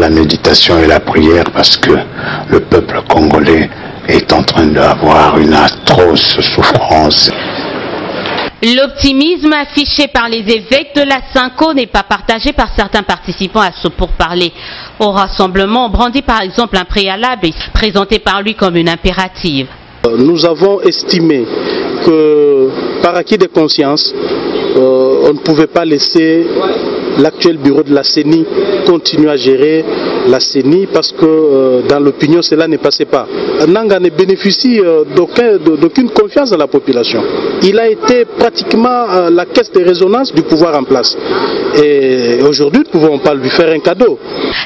la méditation et la prière parce que le peuple congolais est en train d'avoir une atroce souffrance. L'optimisme affiché par les évêques de la Cinco n'est pas partagé par certains participants à ce pourparler. Au rassemblement, brandit par exemple un préalable présenté par lui comme une impérative. Nous avons estimé que par acquis de conscience, on ne pouvait pas laisser l'actuel bureau de la CENI continuer à gérer la CENI parce que dans l'opinion cela ne passait pas. Nanga ne bénéficie d'aucune confiance dans la population. Il a été pratiquement la caisse de résonance du pouvoir en place. Et aujourd'hui, nous ne pouvons pas lui faire un cadeau.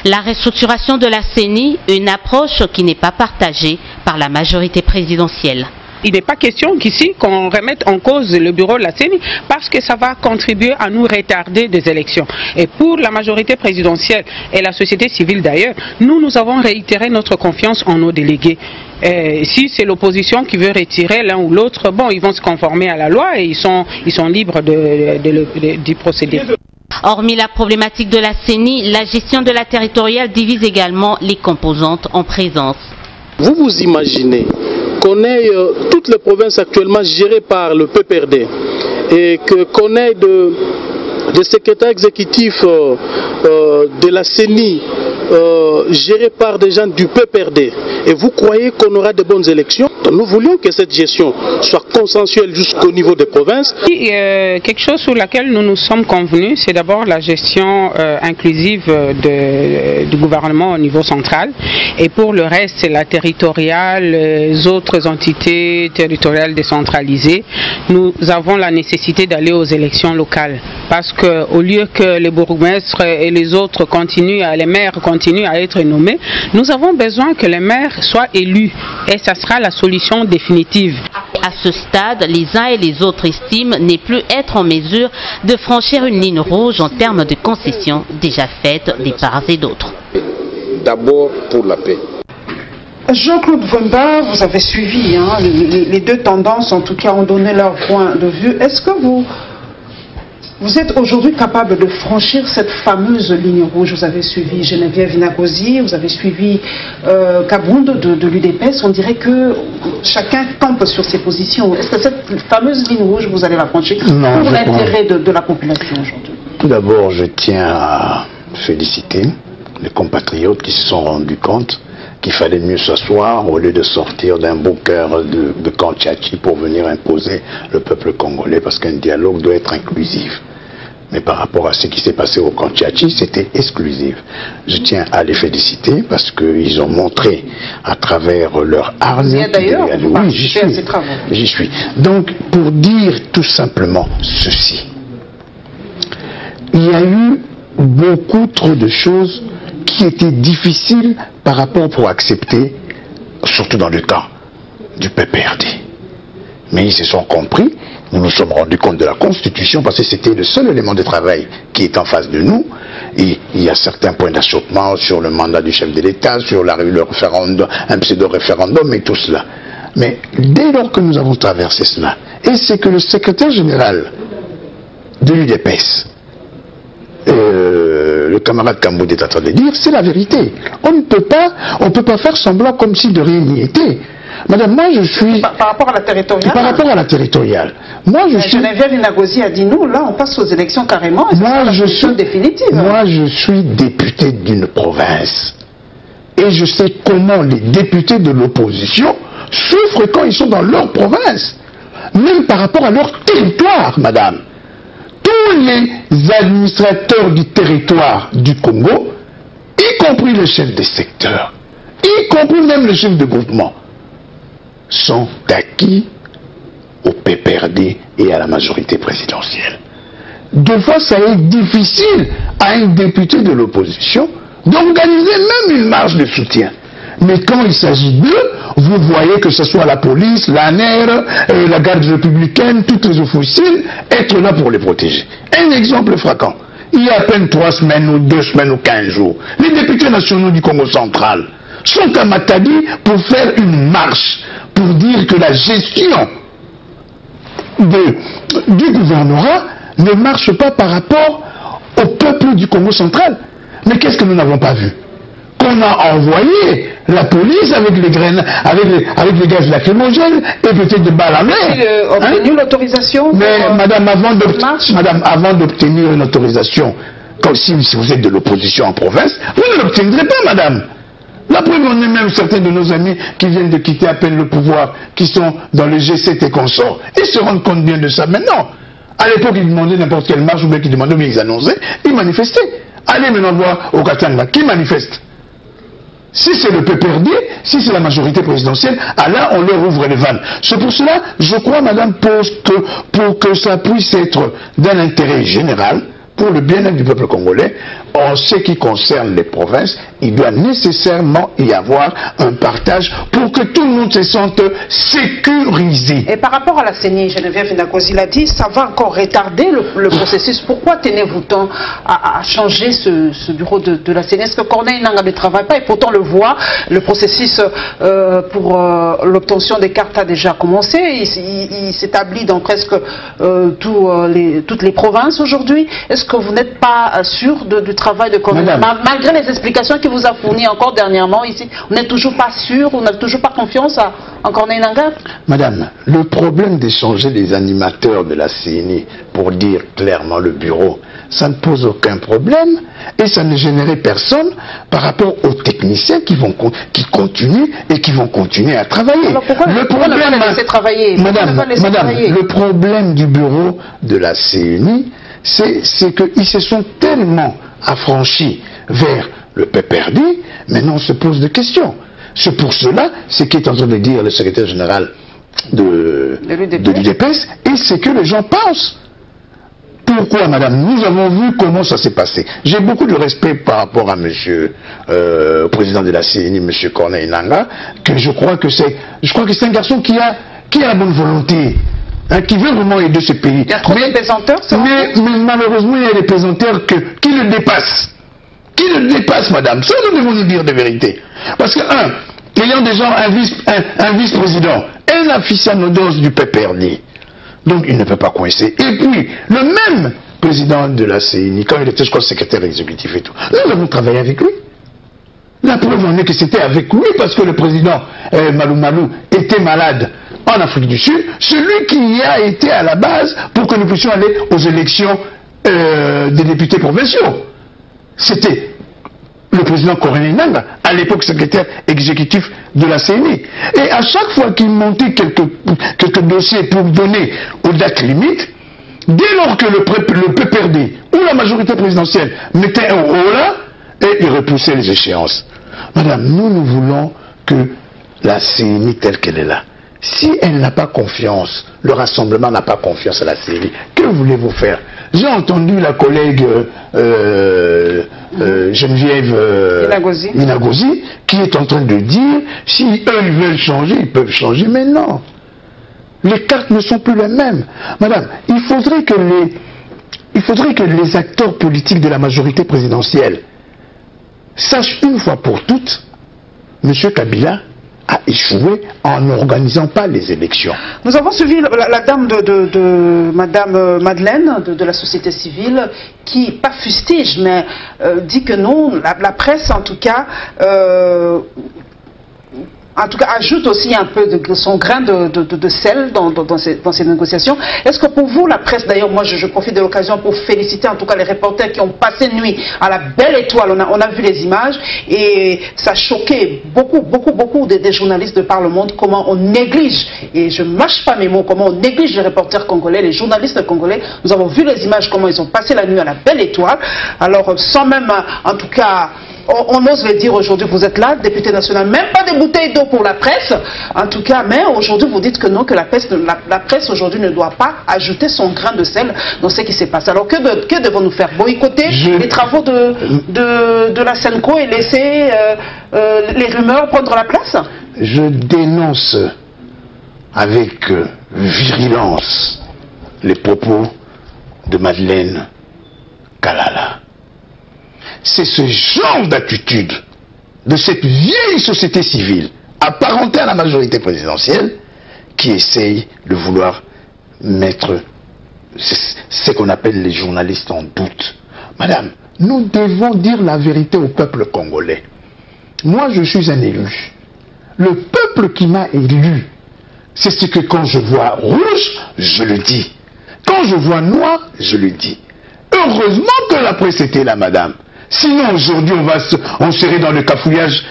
La restructuration de la CENI, une approche qui n'est pas partagée par la majorité présidentielle. Il n'est pas question qu'ici qu'on remette en cause le bureau de la CENI parce que ça va contribuer à nous retarder des élections. Et pour la majorité présidentielle et la société civile d'ailleurs, nous avons réitéré notre confiance en nos délégués. Et si c'est l'opposition qui veut retirer l'un ou l'autre, bon, ils vont se conformer à la loi et ils sont libres d'y procéder. Hormis la problématique de la CENI, la gestion de la territoriale divise également les composantes en présence. Vous vous imaginez qu'on ait toutes les provinces actuellement gérées par le PPRD et qu'on ait des secrétaires exécutifs de la CENI gérés par des gens du PPRD. Et vous croyez qu'on aura de bonnes élections? Nous voulions que cette gestion soit consensuelle jusqu'au niveau des provinces. Quelque chose sur laquelle nous nous sommes convenus, c'est d'abord la gestion inclusive du gouvernement au niveau central. Et pour le reste, c'est la territoriale, les autres entités territoriales décentralisées. Nous avons la nécessité d'aller aux élections locales. Parce qu'au lieu que les bourgmestres et les autres les maires continuent à être nommés, nous avons besoin que les maires soient élus. Et ça sera la solution définitive. À ce stade, les uns et les autres estiment ne plus être en mesure de franchir une ligne rouge en termes de concessions déjà faites des parts et d'autres. D'abord pour la paix. Jean-Claude Vemba, vous avez suivi, hein, les deux tendances en tout cas ont donné leur point de vue. Est-ce que vous êtes aujourd'hui capable de franchir cette fameuse ligne rouge? Vous avez suivi Geneviève Inagozi, vous avez suivi Kabound de l'UDPS. On dirait que chacun campe sur ses positions. Est-ce que cette fameuse ligne rouge, vous allez la franchir pour l'intérêt de la population aujourd'hui? Tout d'abord, je tiens à féliciter les compatriotes qui se sont rendus compte qu'il fallait mieux s'asseoir au lieu de sortir d'un beau cœur de Kantiachi pour venir imposer le peuple congolais, parce qu'un dialogue doit être inclusif. Mais par rapport à ce qui s'est passé au Kantiachi, c'était exclusif. Je tiens à les féliciter parce qu'ils ont montré à travers leur arme... D'ailleurs, oui, j'y suis. Donc, pour dire tout simplement ceci, il y a eu beaucoup trop de choses qui étaient difficiles par rapport pour accepter, surtout dans le cas du PPRD. Mais ils se sont compris, nous nous sommes rendus compte de la Constitution parce que c'était le seul élément de travail qui est en face de nous. Et il y a certains points d'achoppement sur le mandat du chef de l'État, sur le référendum, un pseudo-référendum et tout cela. Mais dès lors que nous avons traversé cela, et c'est que le secrétaire général de l'UDPS, le camarade Kamboud est en train de dire, c'est la vérité. On ne peut pas faire semblant comme si de rien n'y était. Madame, moi je suis... Par rapport à la territoriale. Par rapport à la territoriale. Moi je suis... Geneviève Inagozi a dit nous, là on passe aux élections carrément. Moi je suis définitive. Moi je suis député d'une province. Et je sais comment les députés de l'opposition souffrent quand ils sont dans leur province. Même par rapport à leur territoire, madame. Tous les administrateurs du territoire du Congo, y compris le chef des secteurs, y compris même le chef de groupement, sont acquis au PPRD et à la majorité présidentielle. Deux fois, ça est difficile à un député de l'opposition d'organiser même une marche de soutien. Mais quand il s'agit d'eux, vous voyez que ce soit la police, l'ANER, la garde républicaine, toutes les officines, être là pour les protéger. Un exemple frappant. Il y a à peine 3 semaines ou 2 semaines ou 15 jours, les députés nationaux du Congo central sont à Matadi pour faire une marche, pour dire que la gestion du gouvernorat ne marche pas par rapport au peuple du Congo central. Mais qu'est-ce que nous n'avons pas vu? qu'on a envoyé la police avec les grenades, avec les gaz lacrymogènes et peut-être des balles à main. Obtenu l'autorisation. Mais madame, avant d'obtenir une autorisation, comme si vous êtes de l'opposition en province, vous ne l'obtiendrez pas, madame. La preuve, on est même certains de nos amis qui viennent de quitter à peine le pouvoir, qui sont dans le G7 et consorts, ils se rendent compte bien de ça. Maintenant, à l'époque, ils demandaient n'importe quelle marche, ou bien qu'ils demandaient, mais ils annonçaient, ils manifestaient. Allez maintenant voir au Katanga, qui manifeste? Si c'est le PPRD, si c'est la majorité présidentielle, là, on leur ouvre les vannes. C'est pour cela, je crois, madame, pour que ça puisse être d'un intérêt général, pour le bien-être du peuple congolais, en ce qui concerne les provinces, il doit nécessairement y avoir un partage pour que tout le monde se sente sécurisé. Et par rapport à la CENI, Geneviève Finakosi l'a dit, ça va encore retarder le processus. Pourquoi tenez-vous tant à changer ce bureau de la CENI? Est-ce que Corneille Nangaa ne travaille pas? Et pourtant, on le voit, le processus pour l'obtention des cartes a déjà commencé. Il s'établit dans presque toutes les provinces aujourd'hui. Est-ce que vous n'êtes pas sûr du travail de Corneille? Malgré les explications qu'il vous a fournies encore dernièrement ici, vous n'êtes toujours pas sûr, vous n'avez toujours pas confiance en Corneille Nangaa? Madame, le problème d'échanger les animateurs de la CENI pour dire clairement le bureau, ça ne pose aucun problème et ça ne générait personne par rapport aux techniciens qui continuent et qui vont continuer à travailler. Alors pourquoi ne pas les laisser travailler? Madame, le problème du bureau de la CENI, c'est qu'ils se sont tellement affranchis vers le PPRD, maintenant on se pose des questions. C'est pour cela, ce qu'est en train de dire le secrétaire général de l'UDPS, et c'est que les gens pensent. Pourquoi, madame? Nous avons vu comment ça s'est passé. J'ai beaucoup de respect par rapport à monsieur président de la CENI, monsieur Corneille Nangaa, que je crois que c'est un garçon qui a la bonne volonté. Qui veut vraiment aider ce pays. Il y a trop de pesanteurs, mais malheureusement, il y a des pesanteurs qui le dépassent. Qui le dépassent, madame. Ça, nous devons nous dire de vérité. Parce que, ayant déjà un vice-président, un aficionados du PPRD, donc il ne peut pas coincer. Et puis, le même président de la CENI, quand il était, je crois, secrétaire exécutif et tout, nous avons travaillé avec lui. La preuve en est que c'était avec lui parce que le président Malou Malou était malade en Afrique du Sud, celui qui a été à la base pour que nous puissions aller aux élections des députés provinciaux. C'était le président Corneille Nangaa, à l'époque secrétaire exécutif de la CENI. Et à chaque fois qu'il montait quelques dossiers pour donner aux dates limites, dès lors que le PPRD ou la majorité présidentielle mettait un haut là, et il repoussait les échéances. Madame, nous voulons que la CENI telle qu'elle est là, si elle n'a pas confiance, le rassemblement n'a pas confiance à la CENI, que voulez-vous faire? J'ai entendu la collègue Geneviève Finakosi qui est en train de dire, si eux ils veulent changer, ils peuvent changer, mais non. Les cartes ne sont plus les mêmes. Madame, il faudrait que les acteurs politiques de la majorité présidentielle sachent une fois pour toutes, M. Kabila a échoué en n'organisant pas les élections. Nous avons suivi la dame de Madame Madeleine de la société civile qui, pas fustige, mais dit que non, la presse en tout cas ajoute aussi un peu de son grain de sel dans ces négociations. Est-ce que pour vous, la presse, d'ailleurs, moi je profite de l'occasion pour féliciter en tout cas les reporters qui ont passé nuit à la Belle Étoile, on a vu les images et ça a choqué beaucoup des journalistes de par le monde, comment on néglige, et je ne mâche pas mes mots, comment on néglige les reporters congolais, les journalistes congolais. Nous avons vu les images, comment ils ont passé la nuit à la Belle Étoile, alors sans même, en tout cas, on ose le dire aujourd'hui, vous êtes là, député national, même pas des bouteilles d'eau pour la presse, en tout cas, mais aujourd'hui vous dites que non, que la presse aujourd'hui ne doit pas ajouter son grain de sel dans ce qui s'est passé. Alors que devons-nous faire? Boycotter les travaux de la Senco et laisser les rumeurs prendre la place? Je dénonce avec virulence les propos de Madeleine Kalala. C'est ce genre d'attitude de cette vieille société civile apparentée à la majorité présidentielle qui essaye de vouloir mettre ce qu'on appelle les journalistes en doute. Madame, nous devons dire la vérité au peuple congolais. moi je suis un élu. Le peuple qui m'a élu, c'est ce que quand je vois rouge, je le dis. Quand je vois noir, je le dis. Heureusement que la presse était là, madame. Sinon, aujourd'hui, on serait dans le cafouillage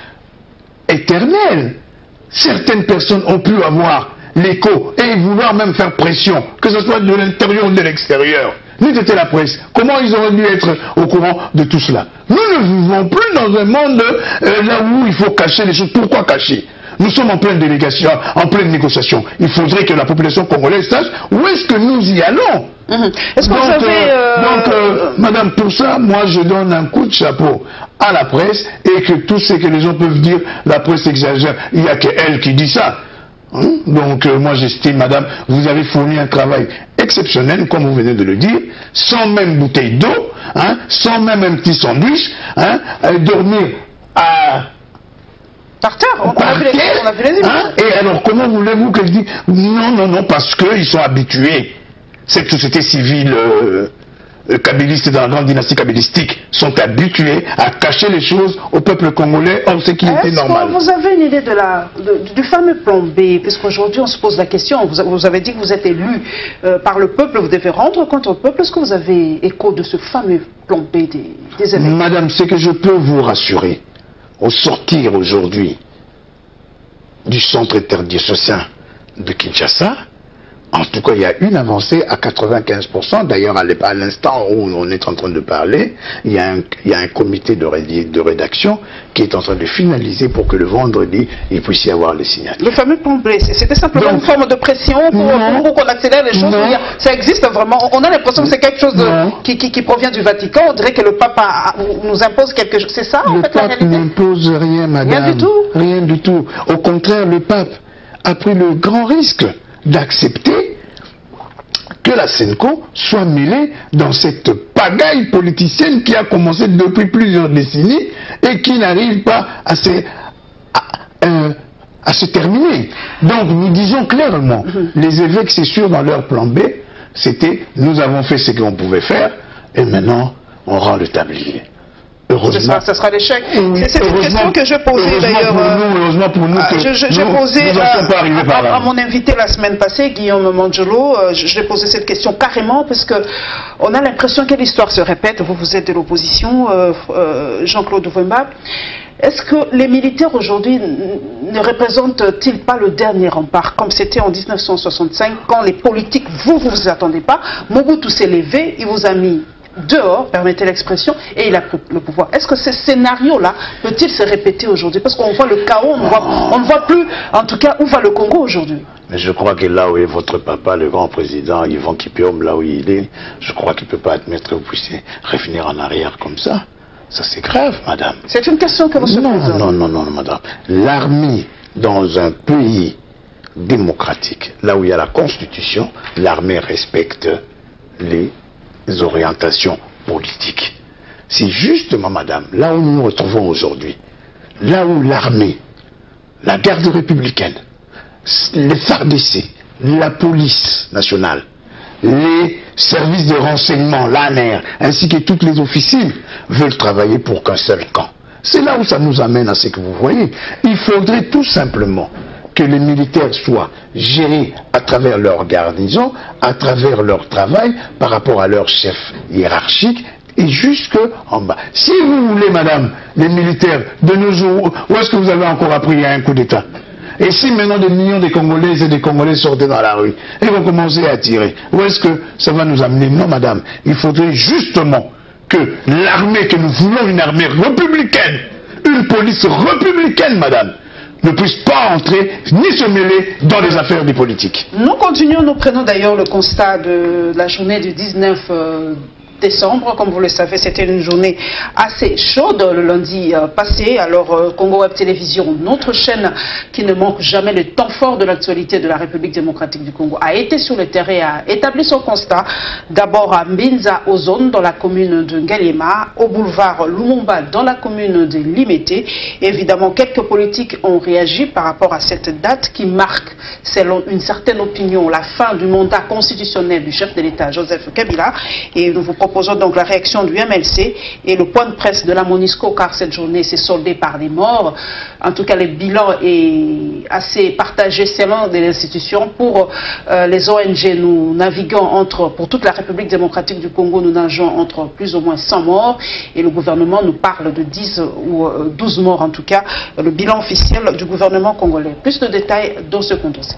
éternel. Certaines personnes ont pu avoir l'écho et vouloir même faire pression, que ce soit de l'intérieur ou de l'extérieur. Nous, c'était la presse. Comment ils auraient dû être au courant de tout cela? Nous ne vivons plus dans un monde là où il faut cacher les choses. Pourquoi cacher? Nous sommes en pleine délégation, en pleine négociation. Il faudrait que la population congolaise sache où est-ce que nous y allons. Est-ce que vous avez... madame, pour ça, moi je donne un coup de chapeau à la presse et que tout ce que les gens peuvent dire, la presse exagère. Il n'y a qu'elle qui dit ça. Donc moi j'estime, madame, vous avez fourni un travail exceptionnel, comme vous venez de le dire, sans même bouteille d'eau, sans même un petit sandwich, dormir à... Par terre, on a vu les images. Et alors comment voulez-vous que je dise non, parce qu'ils sont habitués. Cette société civile kabbyliste dans la grande dynastie kabbalistique sont habitués à cacher les choses au peuple congolais, ce qui était normal. Est-ce que vous avez une idée du fameux plan B? Puisqu'aujourd'hui on se pose la question, vous avez dit que vous êtes élu par le peuple, vous devez rendre compte au peuple. Est-ce que vous avez écho de ce fameux plan B des événements? Madame, c'est que je peux vous rassurer, au sortir aujourd'hui du centre interdiocésain de Kinshasa, en tout cas, il y a une avancée à 95%. D'ailleurs, à l'instant où on est en train de parler, il y a un comité de rédaction qui est en train de finaliser pour que le vendredi, il puisse y avoir les signatures. Le fameux plan B, c'était simplement une forme de pression pour qu'on accélère les choses. Ça existe vraiment. On a l'impression que c'est quelque chose qui provient du Vatican. On dirait que le pape nous impose quelque chose. C'est ça, en fait, la réalité? Le pape n'impose rien, madame. Rien du tout? Rien du tout. Au contraire, le pape a pris le grand risque d'accepter que la SENCO soit mêlée dans cette pagaille politicienne qui a commencé depuis plusieurs décennies et qui n'arrive pas à se terminer. Donc nous disons clairement, les évêques, c'est sûr, dans leur plan B, c'était nous avons fait ce qu'on pouvait faire et maintenant on rend le tablier. Ça sera l'échec. C'est une question que je posais d'ailleurs. Heureusement pour nous que j'ai posé à mon invité la semaine passée, Guillaume Mangelo. Je lui ai posé cette question carrément parce que on a l'impression que l'histoire se répète. Vous êtes de l'opposition, Jean-Claude Vwemba. Est-ce que les militaires aujourd'hui ne représentent-ils pas le dernier rempart, comme c'était en 1965, quand les politiques, vous vous attendez pas, Mobutu s'est levé, il vous a mis dehors, permettez l'expression, et il a pris le pouvoir. Est-ce que ce scénario-là peut-il se répéter aujourd'hui? Parce qu'on voit le chaos, on ne voit plus, en tout cas, où va le Congo aujourd'hui. Mais je crois que là où est votre papa, le grand président Yvan Kipiom, là où il est, je crois qu'il ne peut pas admettre que vous puissiez revenir en arrière comme ça. Ça c'est grave, madame. C'est une question que vous se posez. Non, madame. L'armée, dans un pays démocratique, là où il y a la Constitution, l'armée respecte les orientations politiques. C'est justement, madame, là où nous nous retrouvons aujourd'hui, là où l'armée, la garde républicaine, les FARDC, la police nationale, les services de renseignement, l'ANR, ainsi que toutes les officines veulent travailler pour qu'un seul camp. C'est là où ça nous amène à ce que vous voyez. Il faudrait tout simplement que les militaires soient gérés à travers leur garnison, à travers leur travail, par rapport à leur chef hiérarchique, et jusque en bas. Si vous voulez, madame, les militaires de nos jours, où est-ce que vous avez encore appris à un coup d'État? Et si maintenant des millions de Congolaises et des Congolais sortaient dans la rue et vont commencer à tirer, où est-ce que ça va nous amener? Non, madame, il faudrait justement que l'armée, que nous voulons une armée républicaine, une police républicaine, madame, ne puisse pas entrer ni se mêler dans les affaires des politiques. Nous continuons, nous prenons d'ailleurs le constat de la journée du 19 décembre. Comme vous le savez, c'était une journée assez chaude le lundi passé. Alors, Congo Web Télévision, notre chaîne qui ne manque jamais le temps fort de l'actualité de la République démocratique du Congo, a été sur le terrain et a établi son constat. D'abord à Mbinza, Ozone, dans la commune de Ngaliema, au boulevard Lumumba, dans la commune de Limete. Évidemment, quelques politiques ont réagi par rapport à cette date qui marque, selon une certaine opinion, la fin du mandat constitutionnel du chef de l'État, Joseph Kabila. Et nous vous proposons proposons donc la réaction du MLC et le point de presse de la MONUSCO, car cette journée s'est soldée par des morts. En tout cas, le bilan est assez partagé selon des institutions. Pour les ONG, nous naviguons pour toute la République démocratique du Congo, nous nageons entre plus ou moins 100 morts. Et le gouvernement nous parle de 10 ou 12 morts, en tout cas, le bilan officiel du gouvernement congolais. Plus de détails dans ce contexte.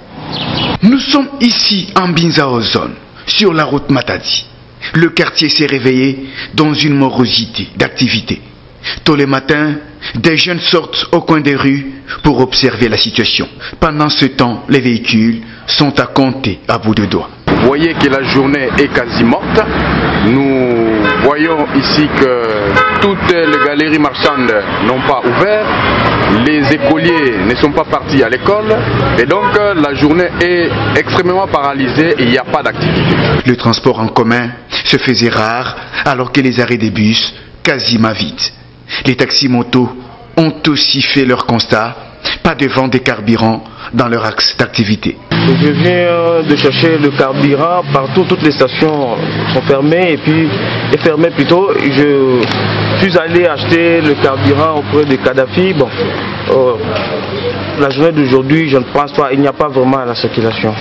Nous sommes ici en Binzaozone, sur la route Matadi. Le quartier s'est réveillé dans une morosité d'activité. Tôt les matins, des jeunes sortent au coin des rues pour observer la situation. Pendant ce temps, les véhicules sont à compter à bout de doigts. Vous voyez que la journée est quasi morte. Nous voyons ici que toutes les galeries marchandes n'ont pas ouvert. Les écoliers ne sont pas partis à l'école. Et donc la journée est extrêmement paralysée et il n'y a pas d'activité. Le transport en commun se faisait rare alors que les arrêts des bus quasiment vides. Les taxis-motos ont aussi fait leur constat. Pas de vente de carburant dans leur axe d'activité. Je viens de chercher le carburant partout, toutes les stations sont fermées et puis fermées plutôt. Je suis allé acheter le carburant auprès de Kadhafi. Bon, la journée d'aujourd'hui, je ne pense pas, il n'y a pas vraiment la circulation.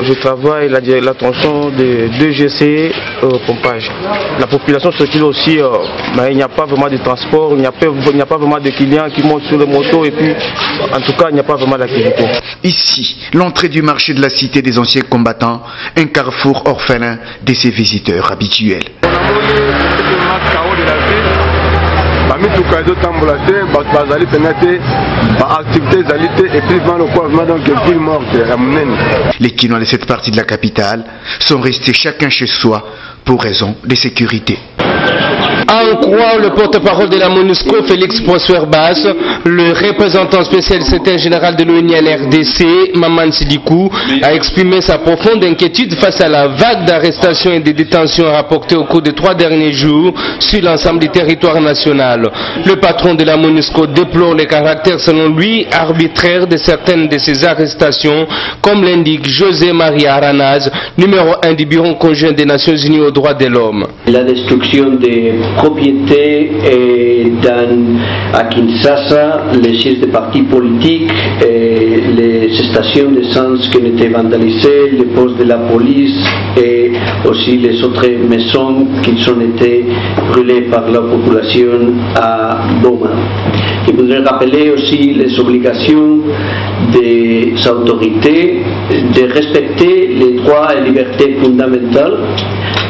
Je travaille l'attention de 2GC au pompage. La population circule aussi, mais il n'y a pas vraiment de transport, il n'y a pas vraiment de clients qui montent sur les motos et puis en tout cas il n'y a pas vraiment d'activité. Ici, l'entrée du marché de la cité des anciens combattants, un carrefour orphelin de ses visiteurs habituels. Les Kinois de cette partie de la capitale sont restés chacun chez soi pour raison de sécurité. En croire le porte-parole de la MONUSCO, Félix Prosper-Basse, le représentant spécial secrétaire général de l'ONU à l'RDC, Maman Sidikou, a exprimé sa profonde inquiétude face à la vague d'arrestations et de détentions rapportées au cours des 3 derniers jours sur l'ensemble du territoire national. Le patron de la MONUSCO déplore le caractère, selon lui, arbitraire de certaines de ces arrestations, comme l'indique José Maria Aranaz, numéro 1 du Bureau conjoint des Nations Unies aux droits de l'homme. La destruction des propriétés à Kinshasa, les sièges des partis politiques, les stations d'essence qui ont été vandalisées, les postes de la police et aussi les autres maisons qui ont été brûlées par la population à Goma. Je voudrais rappeler aussi les obligations des autorités de respecter les droits et libertés fondamentales.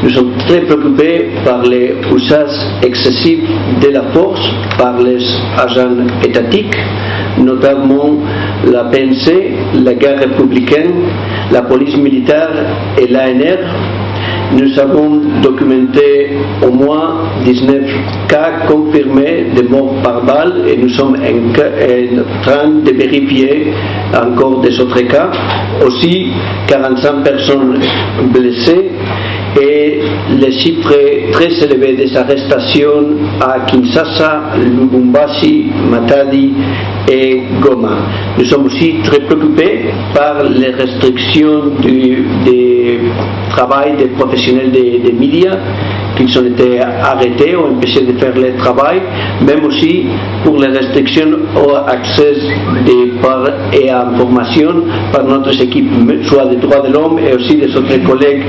Nous sommes très préoccupés par les usages excessifs de la force par les agents étatiques, notamment la PNC, la garde républicaine, la police militaire et l'ANR. Nous avons documenté au moins 19 cas confirmés de morts par balle et nous sommes en train de vérifier encore des autres cas. Aussi 45 personnes blessées et les chiffres très élevés des arrestations à Kinshasa, Lubumbashi, Matadi et Goma. Nous sommes aussi très préoccupés par les restrictions du travail des professionnels des médias qui ont été arrêtés ou empêchés de faire leur travail, même aussi pour les restrictions au accès et à l'information par notre équipe, soit des droits de l'homme et aussi des autres collègues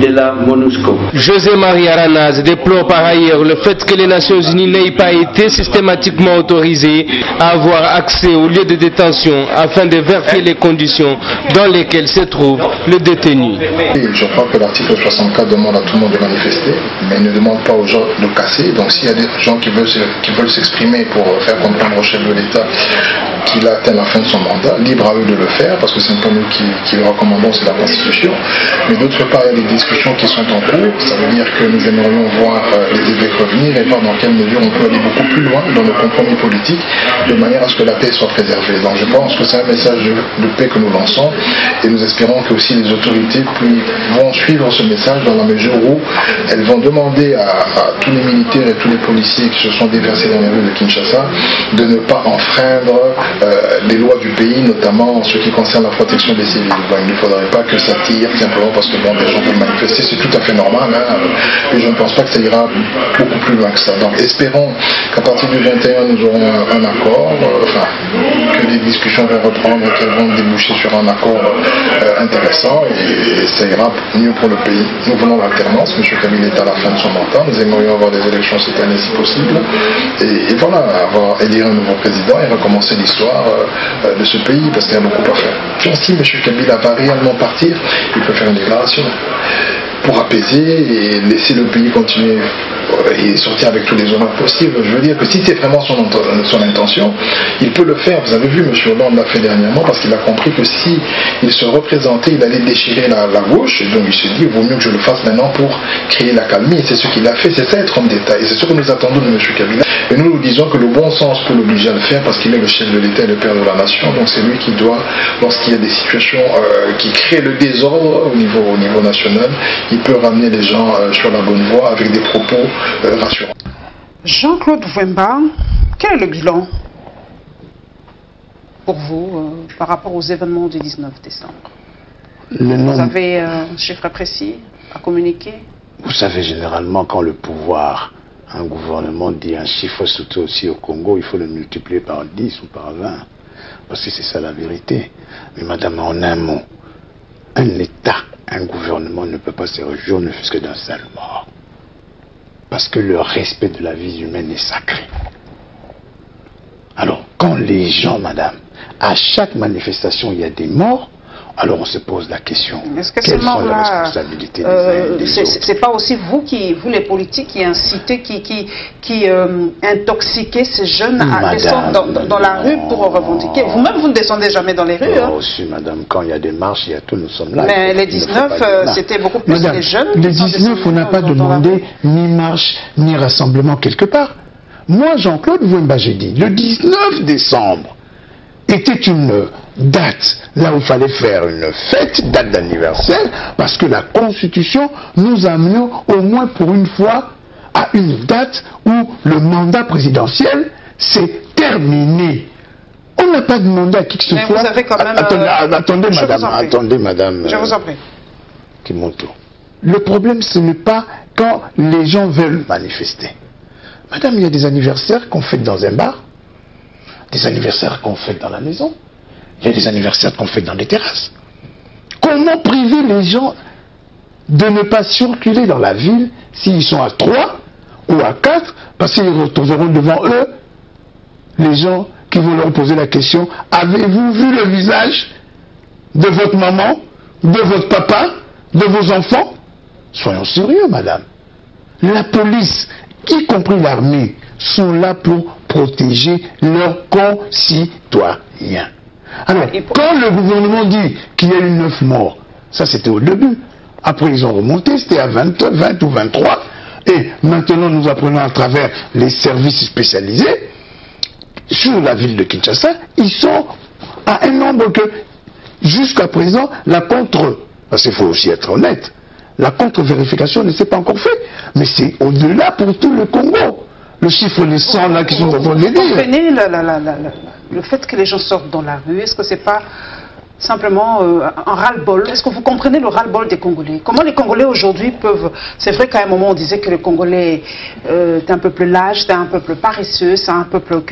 de la MONUSCO. José Maria Aranaz déplore par ailleurs le fait que les Nations Unies n'aient pas été systématiquement autorisées à avoir accès aux lieux de détention afin de vérifier les conditions dans lesquelles se trouve le détenu. Je crois que l'article 64 demande à tout le monde de manifester, mais ne demande pas aux gens de casser. Donc s'il y a des gens qui veulent s'exprimer pour faire comprendre au chef de l'État qu'il a atteint la fin de son mandat, libre à eux de le faire, parce que c'est pas nous qui le recommandons, c'est la Constitution. Mais d'autre part, il y a des discussions qui sont en cours. Ça veut dire que nous aimerions voir les évêques revenir et voir dans quelle mesure on peut aller beaucoup plus loin dans le compromis politique, de manière à ce que la paix soit préservée. Donc je pense que c'est un message de paix que nous lançons et nous espérons que aussi les autorités vont suivre ce message dans la mesure où elles vont demander à tous les militaires et tous les policiers qui se sont déversés dans les rues de Kinshasa de ne pas enfreindre les lois du pays, notamment en ce qui concerne la protection des civils. Donc il ne faudrait pas que ça tire simplement parce que bon, des gens vont manifester, c'est tout à fait normal, hein, et je ne pense pas que ça ira beaucoup plus loin que ça. Donc espérons qu'à partir du 21, nous aurons un accord, que les discussions vont reprendre et qu'elles vont déboucher sur un accord intéressant, et ça ira mieux pour le pays. Nous voulons l'alternance, M. Kabila est à la fin de son mandat, nous aimerions avoir des élections cette année si possible, et voilà, élire un nouveau président et recommencer l'histoire de ce pays, parce qu'il y a beaucoup à faire. Si M. Kabila va réellement partir, il peut faire une déclaration pour apaiser et laisser le pays continuer et sortir avec tous les honneurs possibles. Je veux dire que si c'est vraiment son intention, il peut le faire. Vous avez vu, M. Hollande l'a fait dernièrement, parce qu'il a compris que si il se représentait, il allait déchirer la gauche, et donc il se dit, il vaut mieux que je le fasse maintenant pour créer la calmie. C'est ce qu'il a fait, c'est ça être homme d'État, et c'est ce que nous attendons de M. Kabila. Et nous disons que le bon sens peut l'obliger à le faire, parce qu'il est le chef de l'État et le père de la nation, donc c'est lui qui doit, lorsqu'il y a des situations qui créent le désordre au niveau national, il peut ramener les gens sur la bonne voie avec des propos rassurants. Jean-Claude Vwemba, quel est le bilan pour vous par rapport aux événements du 19 décembre? Vous avez un chiffre précis à communiquer? Vous savez, généralement, quand le pouvoir, un gouvernement dit un chiffre, surtout aussi au Congo, il faut le multiplier par 10 ou par 20. Parce que c'est ça la vérité. Mais madame, en un mot, un État, un gouvernement ne peut pas se réjouir ne fût-ce que d'un seul mort. Parce que le respect de la vie humaine est sacré. Alors, quand les gens, madame, à chaque manifestation, il y a des morts, alors on se pose la question, quelles sont les responsabilités des uns et des autres? C'est pas aussi vous les politiques, qui incitez, qui intoxiquez ces jeunes à descendre dans la rue pour revendiquer? Vous-même, vous ne descendez jamais dans les rues. Oh, si, madame, quand il y a des marches, il y a tout, nous sommes là. Mais les 19, c'était beaucoup plus madame, les jeunes. Les 19, on n'a pas demandé ni marche, ni rassemblement quelque part. Moi, Jean-Claude Vwemba, j'ai dit, le 19 décembre, était une date, là où il fallait faire une fête, date d'anniversaire, parce que la Constitution nous a amené au moins pour une fois à une date où le mandat présidentiel s'est terminé. On n'a pas demandé à qui que ce soit. Vous avez quand même attendez madame. Je vous en prie. Kimoto. Le problème, ce n'est pas quand les gens veulent manifester. Madame, il y a des anniversaires qu'on fête dans un bar, des anniversaires qu'on fait dans la maison, il y a des anniversaires qu'on fait dans les terrasses. Comment priver les gens de ne pas circuler dans la ville s'ils sont à 3 ou à 4, parce qu'ils retrouveront devant eux les gens qui vont leur poser la question: avez-vous vu le visage de votre maman, de votre papa, de vos enfants? Soyons sérieux, madame. La police, y compris l'armée, sont là pour protéger leurs concitoyens. Alors, quand le gouvernement dit qu'il y a eu 9 morts, ça c'était au début. Après, ils ont remonté, c'était à 20 ou 23. Et maintenant, nous apprenons à travers les services spécialisés, sur la ville de Kinshasa, ils sont à un nombre que, jusqu'à présent, parce qu'il faut aussi être honnête, la contre-vérification ne s'est pas encore faite. Mais c'est au-delà pour tout le Congo. Le chiffre des 100 là qui sont en train de dire. Vous comprenez le fait que les gens sortent dans la rue? Est-ce que c'est pas simplement un ras-le-bol? Est-ce que vous comprenez le ras-le-bol des Congolais? Comment les Congolais aujourd'hui peuvent... C'est vrai qu'à un moment on disait que le Congolais est un peuple lâche, c'est un peuple paresseux, c'est un peuple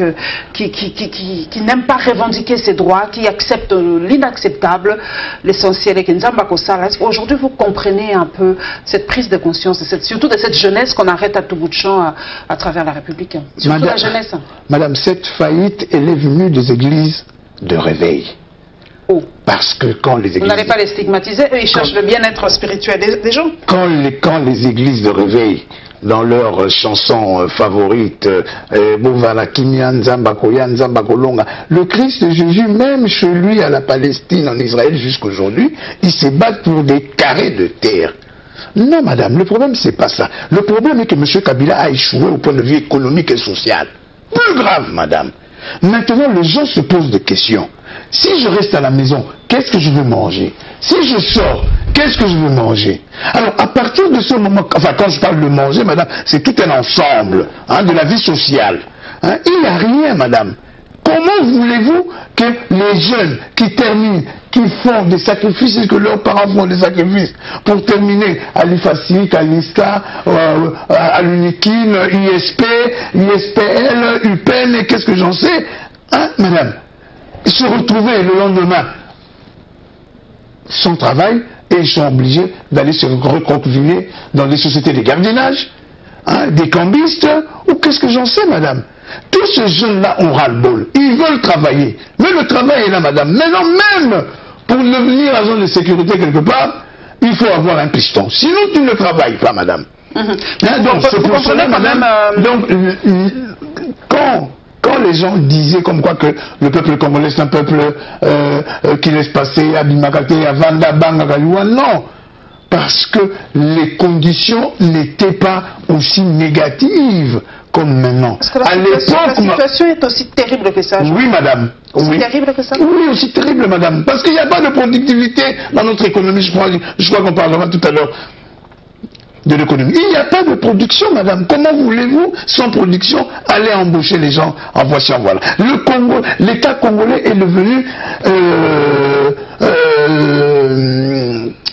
qui n'aime pas revendiquer ses droits, qui accepte l'inacceptable, l'essentiel est que Nzamba Kosala. Est-ce qu'aujourd'hui vous comprenez un peu cette prise de conscience, surtout de cette jeunesse qu'on arrête à tout bout de champ à travers la République? Surtout la jeunesse. Madame, cette faillite, elle est venue des églises de réveil. Oh. Parce que quand les églises... Vous n'allez pas les stigmatiser, eux ils cherchent le bien-être spirituel des gens. Quand les églises de réveil, dans leurs chansons favorites, le Christ Jésus, même chez lui à la Palestine, en Israël jusqu'aujourd'hui, ils se battent pour des carrés de terre. Non, madame, le problème c'est pas ça. Le problème est que M. Kabila a échoué au point de vue économique et social. Plus grave, madame. Maintenant, les gens se posent des questions. Si je reste à la maison, qu'est-ce que je veux manger? Si je sors, qu'est-ce que je veux manger? Alors, à partir de ce moment, enfin, quand je parle de manger, madame, c'est tout un ensemble de la vie sociale. Il n'y a rien, madame, Comment voulez-vous que les jeunes qui terminent, qui font des sacrifices et que leurs parents font des sacrifices pour terminer à l'IFACIC, à l'ISCA, à l'UNIKIN, ISP, ISPL, UPEN et qu'est-ce que j'en sais, hein, madame, se retrouver le lendemain sans travail et ils sont obligés d'aller se recroqueviller dans des sociétés de gardiennage, hein, des cambistes, ou qu'est-ce que j'en sais, madame. Tous ces jeunes-là ont ras-le-bol. Ils veulent travailler. Mais le travail est là, madame. Maintenant, même pour devenir agent de sécurité quelque part, il faut avoir un piston. Sinon, tu ne travailles pas, madame. Hein, donc, c'est pour cela, madame. Donc, quand les gens disaient comme quoi que le peuple congolais c'est un peuple qui laisse passer Abimakate, Avanda, Banga, Kaliwa, non. Parce que les conditions n'étaient pas aussi négatives comme maintenant. Parce que la situation est aussi terrible que ça. Oui, madame. Aussi terrible que ça. Oui, aussi terrible, madame. Parce qu'il n'y a pas de productivité dans notre économie. Je crois qu'on parlera tout à l'heure de l'économie. Il n'y a pas de production, madame. Comment voulez-vous, sans production, aller embaucher les gens en voici en voilà. L'État congolais est devenu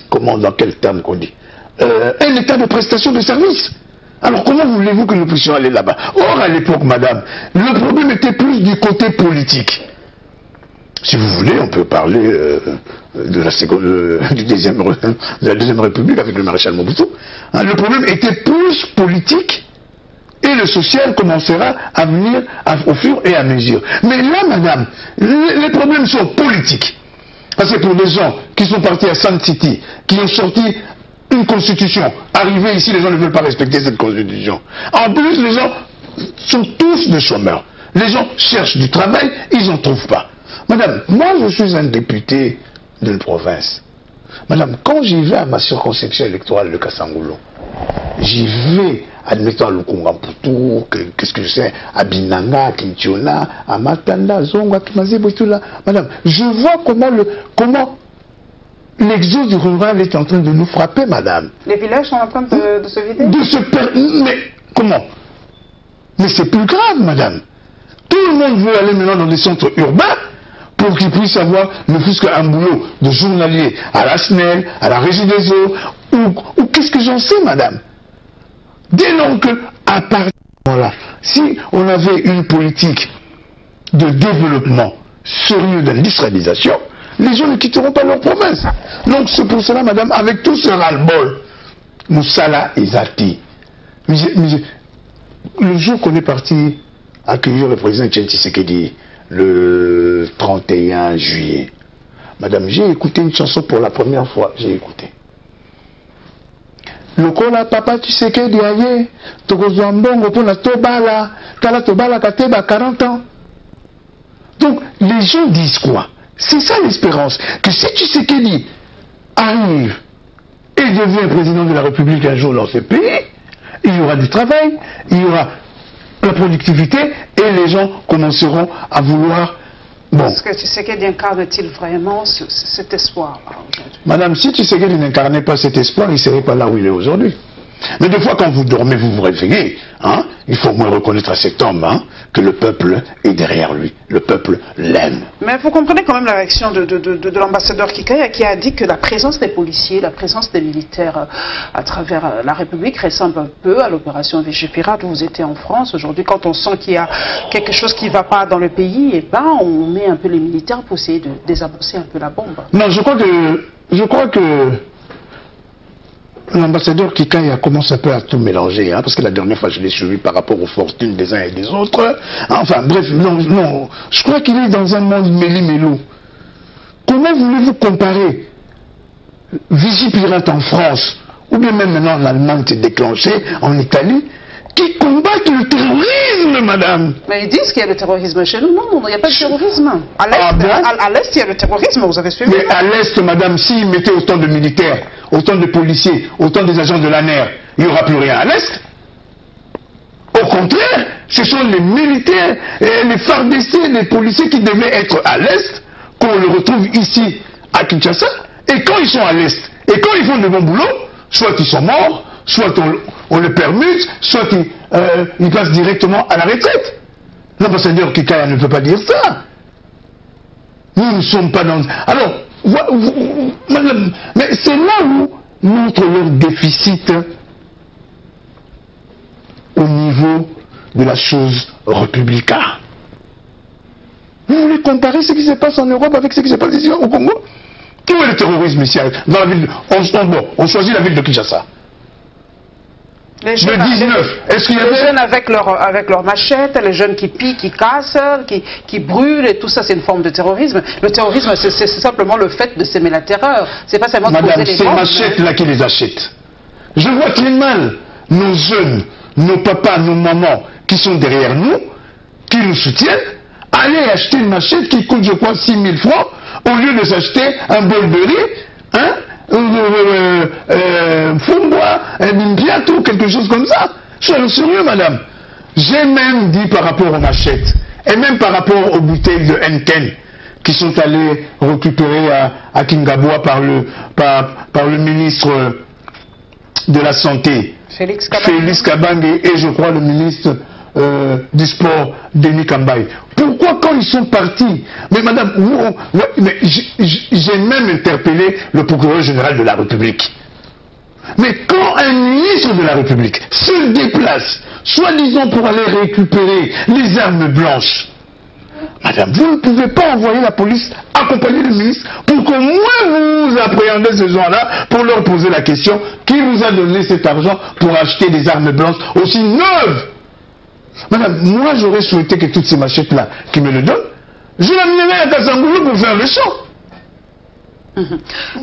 comment, dans quel terme qu'on dit, un état de prestation de services. Alors comment voulez-vous que nous puissions aller là-bas? Or, à l'époque, madame, le problème était plus du côté politique. Si vous voulez, on peut parler de la deuxième République avec le maréchal Mobutu. Hein, le problème était plus politique et le social commencera à venir au fur et à mesure. Mais là, madame, les problèmes sont politiques. Parce que pour des gens qui sont partis à Sun City, qui ont sorti une constitution, arrivés ici, les gens ne veulent pas respecter cette constitution. En plus, les gens sont tous des chômeurs. Les gens cherchent du travail, ils n'en trouvent pas. Madame, moi je suis un député d'une province. Madame, quand j'y vais à ma circonscription électorale de Kasangolo, j'y vais, admettons à Lukungamputu, qu'est-ce que je sais, à Binanga, à Kintiona, à Matanda, à Zongo, à Kimazebo et tout là. Madame, je vois comment l'exode rural est en train de nous frapper, madame. Les villages sont en train de se vider? Mais comment? Mais c'est plus grave, madame. Tout le monde veut aller maintenant dans des centres urbains pour qu'ils puissent avoir ne fût-ce qu'un boulot de journalier à la SNEL, à la Régie des eaux, ou qu'est-ce que j'en sais, madame. Dès lors que, à partir de là, si on avait une politique de développement sérieux d'industrialisation, les gens ne quitteront pas leur province. Donc c'est pour cela, madame, avec tout ce ras-le-bol, Moussala et Zati, le jour qu'on est parti accueillir le président Tshisekedi, le 31 juillet, madame, j'ai écouté une chanson pour la première fois, j'ai écouté. Lokola papa Tshisekedi aye, tokozwa mbongo pona tobala, kala tobala kateba 40 ans. Donc les gens disent quoi? C'est ça l'espérance, que si Tshisekedi arrive et devient président de la République un jour dans ce pays, il y aura du travail, il y aura la productivité et les gens commenceront à vouloir... Bon. Est-ce que Tshisekedi incarne-t-il vraiment cet espoir-là aujourd'hui? Madame, si Tshisekedi n'incarnait pas cet espoir, il ne serait pas là où il est aujourd'hui. Mais des fois, quand vous dormez, vous vous réveillez. Hein, il faut au moins reconnaître à cet homme que le peuple est derrière lui. Le peuple l'aime. Mais vous comprenez quand même la réaction de l'ambassadeur Kikaya qui a dit que la présence des policiers, la présence des militaires à travers la République ressemble un peu à l'opération Vigipirate où vous étiez en France. Aujourd'hui, quand on sent qu'il y a quelque chose qui ne va pas dans le pays, eh ben, on met un peu les militaires pour essayer de désabosser un peu la bombe. Non, je crois que l'ambassadeur Kikaya commence un peu à tout mélanger, parce que la dernière fois je l'ai suivi par rapport aux fortunes des uns et des autres. Enfin bref, non, je crois qu'il est dans un monde mêlé-mélou. Comment voulez-vous comparer Vigipirate en France, ou bien même maintenant en Allemagne c'est déclenché, en Italie, qui combattent le terrorisme, madame? Mais ils disent qu'il y a le terrorisme chez nous. Non, il n'y a pas de terrorisme. À l'Est, il y a le terrorisme, vous avez suivi. Mais à l'Est, madame, s'ils mettaient autant de militaires, autant de policiers, autant des agents de l'ANER, il n'y aura plus rien à l'Est. Au contraire, ce sont les militaires, les FARDC, les policiers qui devaient être à l'Est, qu'on le retrouve ici, à Kinshasa. Et quand ils sont à l'Est, et quand ils font de bon boulot, soit ils sont morts, soit on le permute, soit ils passent directement à la retraite. L'ambassadeur Kikaya ne peut pas dire ça. Nous ne sommes pas dans... Alors, madame, mais c'est là où montre leur déficit au niveau de la chose républicaine. Vous voulez comparer ce qui se passe en Europe avec ce qui se passe ici au Congo? Où est le terrorisme ici dans la ville on choisit la ville de Kinshasa. Les jeunes, le 19, est-ce qu'il y a les jeunes avec leur machette, les jeunes qui pillent, qui cassent, qui brûlent, et tout ça, c'est une forme de terrorisme. Le terrorisme, c'est simplement le fait de s'aimer la terreur. C'est pas seulement de poser les ces machettes-là qui les achètent. Je vois très mal nos jeunes, nos papas, nos mamans qui sont derrière nous, qui nous soutiennent, aller acheter une machette qui coûte, je crois, 6 000 francs, au lieu de s'acheter un bol de riz, hein, Fumbois, un bientôt, quelque chose comme ça. Soyons sérieux, madame. J'ai même dit par rapport aux machettes, et même par rapport aux bouteilles de Henken, qui sont allées récupérer à Kingaboua par le ministre de la Santé, Félix Kabange, et je crois le ministre du Sport, Denis Kambaye. Pourquoi quand ils sont partis? Mais madame, j'ai même interpellé le procureur général de la République. Mais quand un ministre de la République se déplace, soi-disant pour aller récupérer les armes blanches, madame, vous ne pouvez pas envoyer la police accompagner le ministre pour qu'au moins vous appréhendez ces gens-là pour leur poser la question: qui vous a donné cet argent pour acheter des armes blanches aussi neuves? Madame, moi j'aurais souhaité que toutes ces machettes-là qui me le donnent, je l'amènerais à Kassangoulou pour faire le show.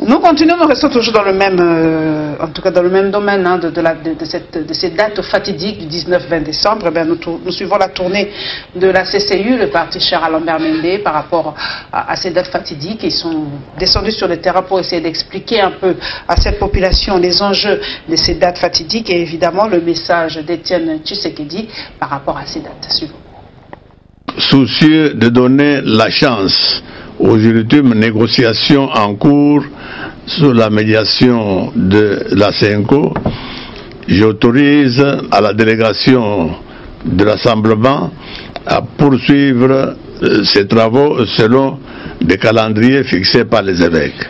Nous continuons, nous restons toujours dans le même, en tout cas dans le même domaine hein, de ces dates fatidiques du 19-20 décembre. Eh bien, nous suivons la tournée de la CCU, le parti cher à Lambert Mende, par rapport à ces dates fatidiques. Ils sont descendus sur le terrain pour essayer d'expliquer un peu à cette population les enjeux de ces dates fatidiques et évidemment le message d'Étienne Tshisekedi par rapport à ces dates suivantes. Soucieux de donner la chance aux ultimes négociations en cours sur la médiation de la CENCO, j'autorise à la délégation de rassemblement à poursuivre ses travaux selon des calendriers fixés par les évêques.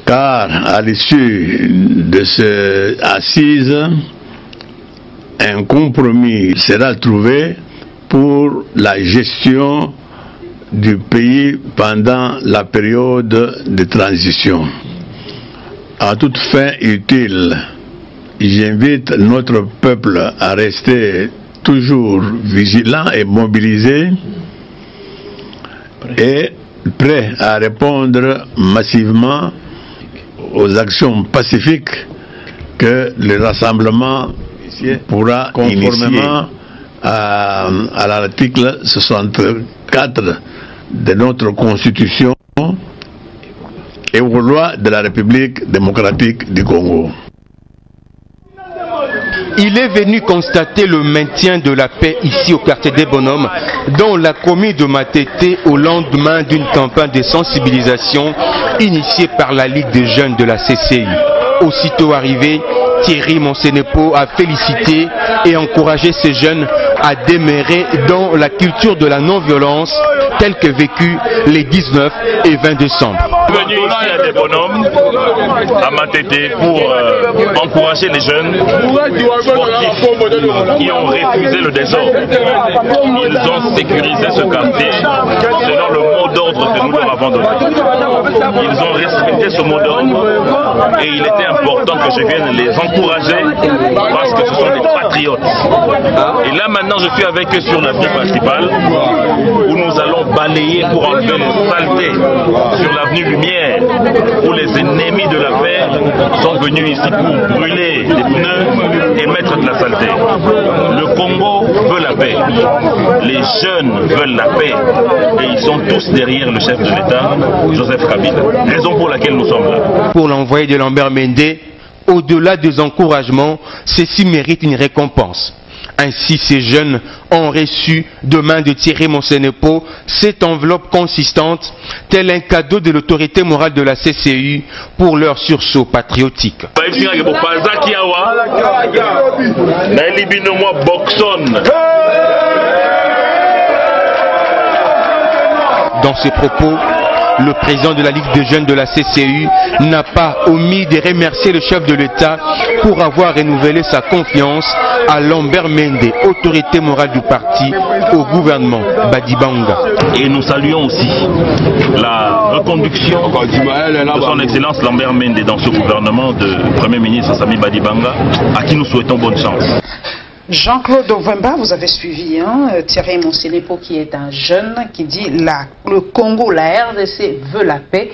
Car à l'issue de ces assises, un compromis sera trouvé pour la gestion du pays pendant la période de transition. À toute fin utile, j'invite notre peuple à rester toujours vigilant et mobilisé et prêt à répondre massivement aux actions pacifiques que le rassemblement pourra conformément à l'article 64 de notre Constitution et aux lois de la République démocratique du Congo. Il est venu constater le maintien de la paix ici au quartier des Bonhommes, dans la commune de Matete, au lendemain d'une campagne de sensibilisation initiée par la Ligue des jeunes de la CCU. Aussitôt arrivé, Thierry Monsenepo a félicité et encouragé ces jeunes à demeurer dans la culture de la non-violence telle que vécue les 19 et 20 décembre. Je suis venu ici à des bonhommes, à Matete, pour encourager les jeunes sportifs qui ont refusé le désordre. Ils ont sécurisé ce quartier selon le mot d'ordre que nous leur avons donné. Ils ont respecté ce mot d'ordre et il était important que je vienne les encourager parce que ce sont des patriotes. Et là maintenant je suis avec eux sur l'avenue principale où nous allons balayer pour enlever les saletés sur l'avenue Lumière où les ennemis de la paix sont venus ici pour brûler des pneus et mettre de la saleté. Le Congo veut la paix. Les jeunes veulent la paix et ils sont tous derrière le chef de l'État, Joseph Kabila. Raison pour laquelle nous sommes là. Pour l'envoyé de Lambert Mende, au-delà des encouragements, ceci mérite une récompense. Ainsi, ces jeunes ont reçu de main de Thierry Monsenepo cette enveloppe consistante, tel un cadeau de l'autorité morale de la CCU pour leur sursaut patriotique. Dans ses propos, le président de la Ligue des jeunes de la CCU n'a pas omis de remercier le chef de l'État pour avoir renouvelé sa confiance à Lambert Mende, autorité morale du parti au gouvernement Badibanga. Et nous saluons aussi la reconduction de son Excellence Lambert Mende dans ce gouvernement de Premier ministre Sami Badibanga, à qui nous souhaitons bonne chance. Jean-Claude Ovemba, vous avez suivi Thierry Monsenepo, qui est un jeune qui dit le Congo, la RDC veut la paix.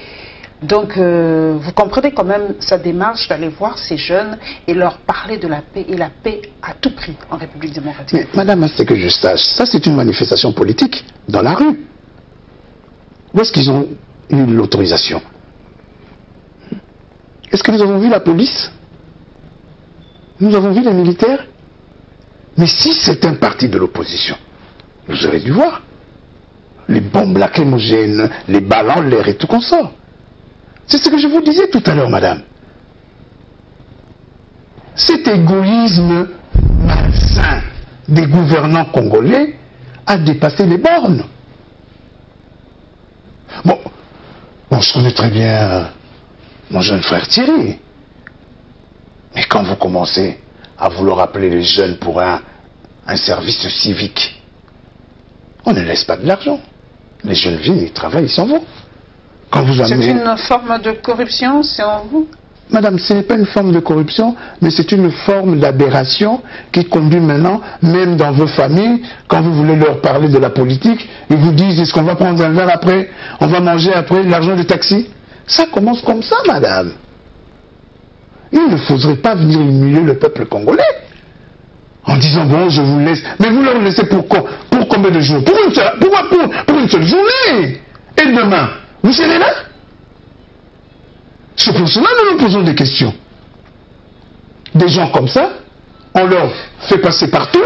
Donc vous comprenez quand même sa démarche d'aller voir ces jeunes et leur parler de la paix, et la paix à tout prix en République démocratique. Mais madame, c'est que je sache, ça c'est une manifestation politique dans la rue. Où est-ce qu'ils ont eu l'autorisation? Est-ce que nous avons vu la police? Nous avons vu les militaires? Mais si c'est un parti de l'opposition, vous aurez dû voir les bombes lacrymogènes, les balles en l'air et tout consort. C'est ce que je vous disais tout à l'heure, madame. Cet égoïsme malsain des gouvernants congolais a dépassé les bornes. Bon, je connais très bien mon jeune frère Thierry. Mais quand vous commencez à vouloir appeler les jeunes pour un service civique, on ne laisse pas de l'argent. Les jeunes viennent, ils travaillent, ils s'en vont. C'est une forme de corruption, c'est en vous? Madame, ce n'est pas une forme de corruption, mais c'est une forme d'aberration qui conduit maintenant, même dans vos familles, quand vous voulez leur parler de la politique, ils vous disent, est-ce qu'on va prendre un verre après, on va manger après, l'argent du taxi? Ça commence comme ça, madame. Il ne faudrait pas venir humilier le peuple congolais en disant, bon, je vous laisse. Mais vous leur laissez pour combien de jours? Pour une seule journée. Et demain, vous serez là? C'est pour cela que nous nous posons des questions. Des gens comme ça, on leur fait passer partout,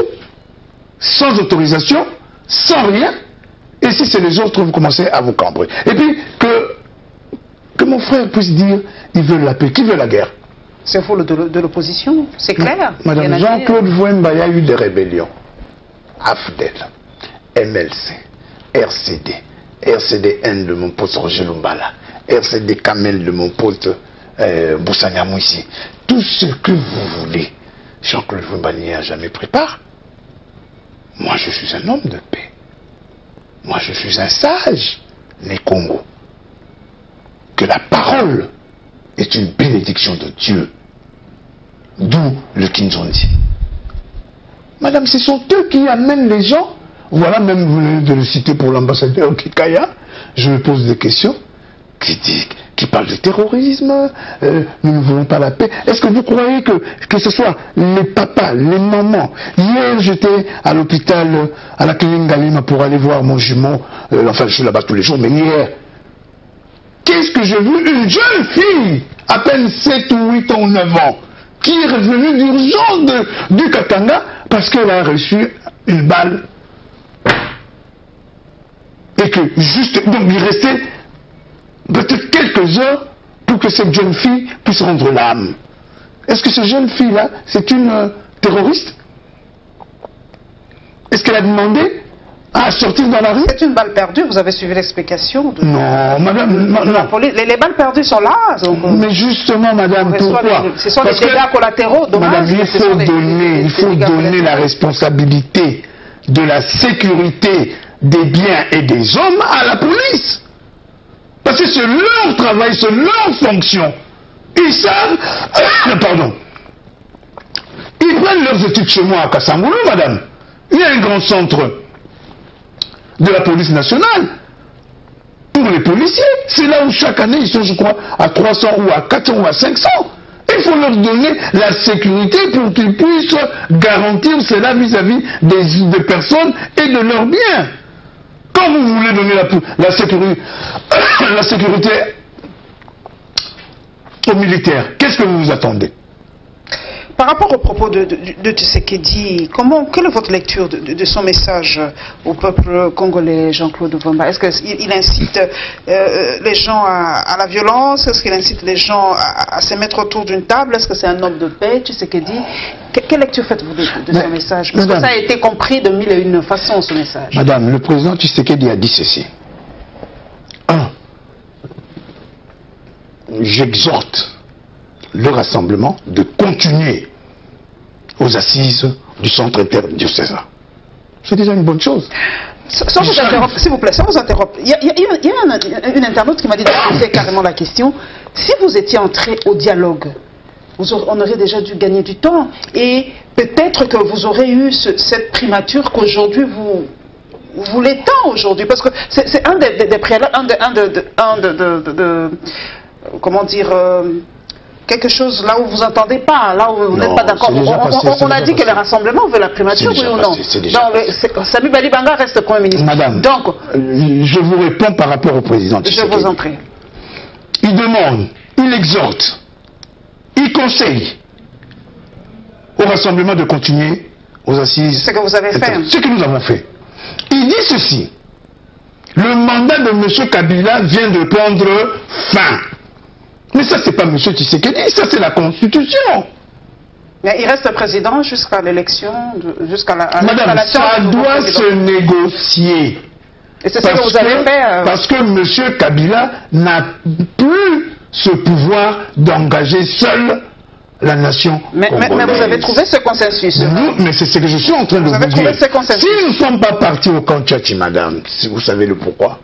sans autorisation, sans rien, et si c'est les autres, vous commencez à vous cambrer. Et puis, que mon frère puisse dire, ils veulent la paix, qui veut la guerre? C'est vous de l'opposition, c'est clair. Madame Jean-Claude Vouemba, il y a eu des rébellions. AFDEL, MLC, RCD, RCDN de mon pote Roger Lumbala, RCD Kamel de mon pote Boussania Mouissi. Tout ce que vous voulez, Jean-Claude Vouemba n'y a jamais pris part. Moi, je suis un homme de paix. Moi, je suis un sage, né Congo. Que la parole est une bénédiction de Dieu. D'où le Kinzondi. Madame, ce sont eux qui amènent les gens. Voilà, même vous venez de le citer pour l'ambassadeur Kikaya. Je me pose des questions. Qui parle de terrorisme, nous ne voulons pas la paix. Est-ce que vous croyez que ce soit les papas, les mamans? Hier, j'étais à l'hôpital, à la clinique Galima pour aller voir mon jumeau. Enfin, je suis là-bas tous les jours, mais hier, qu'est-ce que j'ai vu? Une jeune fille, à peine 7 ou 8 ans ou 9 ans, qui est revenue d'urgence du Katanga parce qu'elle a reçu une balle. Et que juste, donc il restait peut-être quelques heures pour que cette jeune fille puisse rendre l'âme. Est-ce que cette jeune fille-là, c'est une terroriste? Est-ce qu'elle a demandé à sortir dans la rue? C'est une balle perdue, vous avez suivi l'explication de... Non, madame, non. Les balles perdues sont là. Donc, mais justement, madame, pourquoi? Ce sont les dégâts collatéraux, dommage. Madame, il faut donner la responsabilité de la sécurité des biens et des hommes à la police. Parce que c'est leur travail, c'est leur fonction. Ils savent... pardon. Ils prennent leurs études chez moi à Kassangoulou, madame. Il y a un grand centre de la police nationale pour les policiers. C'est là où chaque année, ils sont, je crois, à 300 ou à 400 ou à 500. Il faut leur donner la sécurité pour qu'ils puissent garantir cela vis-à-vis des personnes et de leurs biens. Quand vous voulez donner la sécurité aux militaires, qu'est-ce que vous attendez? Par rapport au propos de Tshisekedi, quelle est votre lecture de son message au peuple congolais, Jean-Claude Vouemba? Est-ce qu'il incite les gens à la violence? Est-ce qu'il incite les gens à se mettre autour d'une table? Est-ce que c'est un homme de paix, Tshisekedi? Quelle lecture faites-vous de ce message? Parce que ça a été compris de mille et une façons, ce message. Madame, le président Tshisekedi a dit ceci. j'exhorte le rassemblement de continuer aux assises du centre interdiocésain. C'est déjà une bonne chose. Sans vous interrompre, s'il vous plaît, sans vous interrompre. Il y a une internaute qui m'a dit de poser carrément la question. Si vous étiez entré au dialogue, on aurait déjà dû gagner du temps. Et peut-être que vous aurez eu cette primature qu'aujourd'hui vous voulez tant aujourd'hui. Parce que c'est un des préalables, comment dire, quelque chose là où vous n'entendez pas, là où vous n'êtes pas d'accord. On a dit que le rassemblement veut la primature, oui ou non? Samy Badibanga reste Premier ministre. Madame, donc, je vous réponds par rapport au président Tshisekedi. Je vous en prie. Il demande, il exhorte, il conseille au rassemblement de continuer aux assises. C'est ce que vous avez fait. Ce que nous avons fait. Il dit ceci. Le mandat de M. Kabila vient de prendre fin. Mais ça, c'est pas M. Tshisekedi, ça, c'est la Constitution. Mais il reste président jusqu'à l'élection, jusqu'à la... Madame, ça doit se négocier. Et c'est ce que vous avez fait... Parce que M. Kabila n'a plus ce pouvoir d'engager seul la nation congolaise. Mais vous avez trouvé ce consensus. Mais c'est ce que je suis en train de vous dire. Si nous ne sommes pas partis au camp Tchatchi, madame, si vous savez le pourquoi.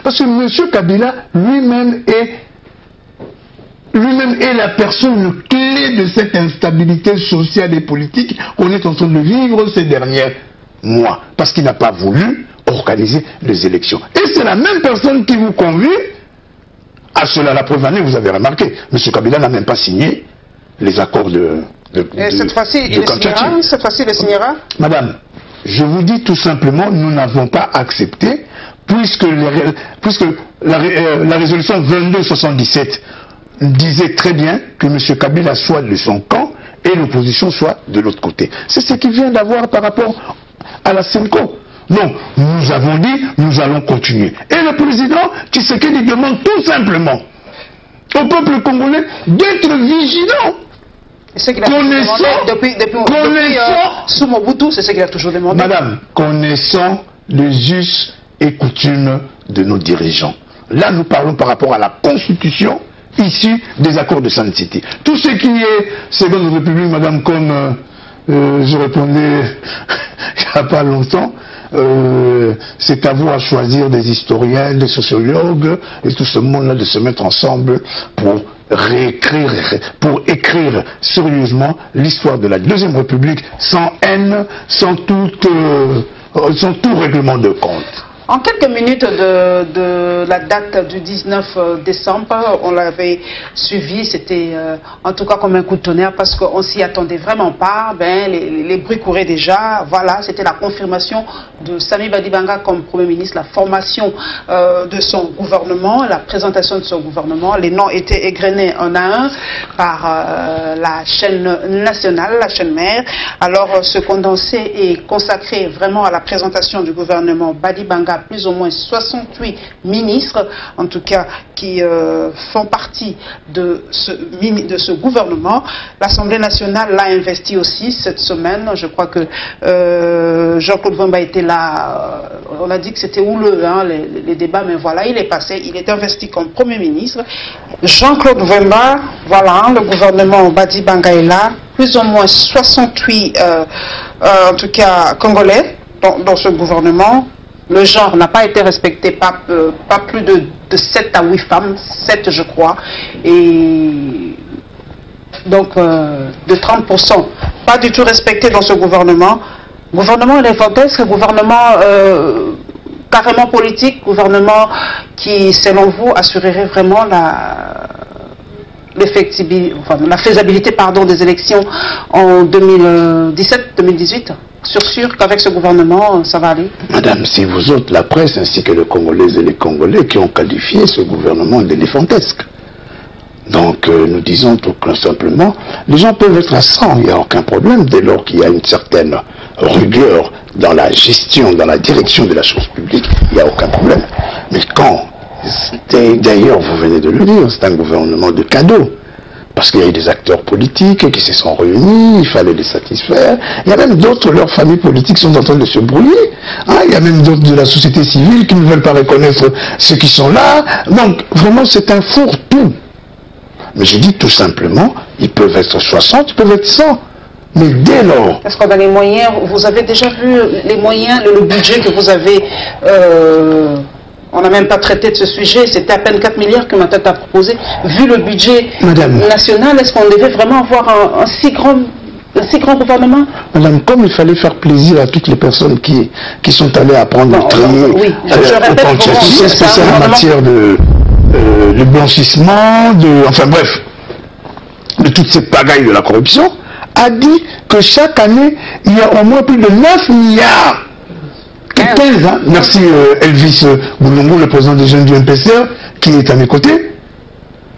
Parce que M. Kabila lui-même est la personne clé de cette instabilité sociale et politique qu'on est en train de vivre ces derniers mois. Parce qu'il n'a pas voulu organiser les élections. Et c'est la même personne qui vous convie à cela. La preuve année, vous avez remarqué, M. Kabila n'a même pas signé les accords Et cette fois-ci, il le signera? Madame, je vous dis tout simplement, nous n'avons pas accepté, puisque la résolution 2277 disait très bien que M. Kabila soit de son camp et l'opposition soit de l'autre côté. C'est ce qu'il vient d'avoir par rapport à la CENCO. Non, nous avons dit, nous allons continuer. Et le président Tshisekedi demande tout simplement au peuple congolais d'être vigilant. Sous Mobutu, c'est ce qu'il a toujours demandé. Madame, connaissant les us et coutumes de nos dirigeants. Là, nous parlons par rapport à la Constitution issue des accords de Sun City. Tout ce qui est Seconde République, madame, comme je répondais il n'y a pas longtemps, c'est à vous à choisir des historiens, des sociologues et tout ce monde-là de se mettre ensemble pour écrire sérieusement l'histoire de la Deuxième République sans haine, sans tout règlement de compte. En quelques minutes de la date du 19 décembre, on l'avait suivi, c'était en tout cas comme un coup de tonnerre parce qu'on s'y attendait vraiment pas. Les bruits couraient déjà. Voilà, c'était la confirmation de Samy Badibanga comme Premier ministre, la formation de son gouvernement, la présentation de son gouvernement. Les noms étaient égrenés un à un par la chaîne nationale, la chaîne mère. Alors ce condensé est consacré vraiment à la présentation du gouvernement Badibanga. Plus ou moins 68 ministres, en tout cas, qui font partie de ce gouvernement. L'Assemblée nationale l'a investi aussi cette semaine. Je crois que Jean-Claude Vemba était là. On a dit que c'était houleux, hein, les débats, mais voilà, il est passé. Il est investi comme Premier ministre. Jean-Claude Vemba, voilà, hein, le gouvernement Badibanga est là. Plus ou moins 68, en tout cas, Congolais dans ce gouvernement. Le genre n'a pas été respecté, pas plus de 7 à 8 femmes, 7 je crois, et donc de 30%, pas du tout respecté dans ce gouvernement. Gouvernement éléphantisque, gouvernement carrément politique, gouvernement qui, selon vous, assurerait vraiment la faisabilité des élections en 2017-2018. Sûr qu'avec ce gouvernement, ça va aller? Madame, c'est vous autres, la presse, ainsi que les Congolaises et les Congolais qui ont qualifié ce gouvernement d'éléphantesque. Donc, nous disons tout simplement, les gens peuvent être à 100, il n'y a aucun problème, dès lors qu'il y a une certaine rigueur dans la gestion, dans la direction de la chose publique, il n'y a aucun problème. Mais quand, d'ailleurs, vous venez de le dire, c'est un gouvernement de cadeaux. Parce qu'il y a eu des acteurs politiques qui se sont réunis, il fallait les satisfaire. Il y a même d'autres, leurs familles politiques sont en train de se brouiller. Hein, il y a même d'autres de la société civile qui ne veulent pas reconnaître ceux qui sont là. Donc, vraiment, c'est un fourre-tout. Mais je dis tout simplement, ils peuvent être 60, ils peuvent être 100. Mais dès lors... Est-ce qu'on a les moyens? Vous avez déjà vu les moyens, le budget que vous avez... on n'a même pas traité de ce sujet, c'était à peine 4 milliards que ma tête a proposé. Vu le budget national, est-ce qu'on devait vraiment avoir un si grand gouvernement? Madame, comme il fallait faire plaisir à toutes les personnes qui sont allées apprendre le trier, oui, je répète, spécialement en matière de blanchissement, enfin bref, de toute cette pagaille de la corruption, a dit que chaque année, il y a au moins plus de 9 milliards. 15, hein. Merci Elvis Boulongo, le président des jeunes du MPCR, qui est à mes côtés.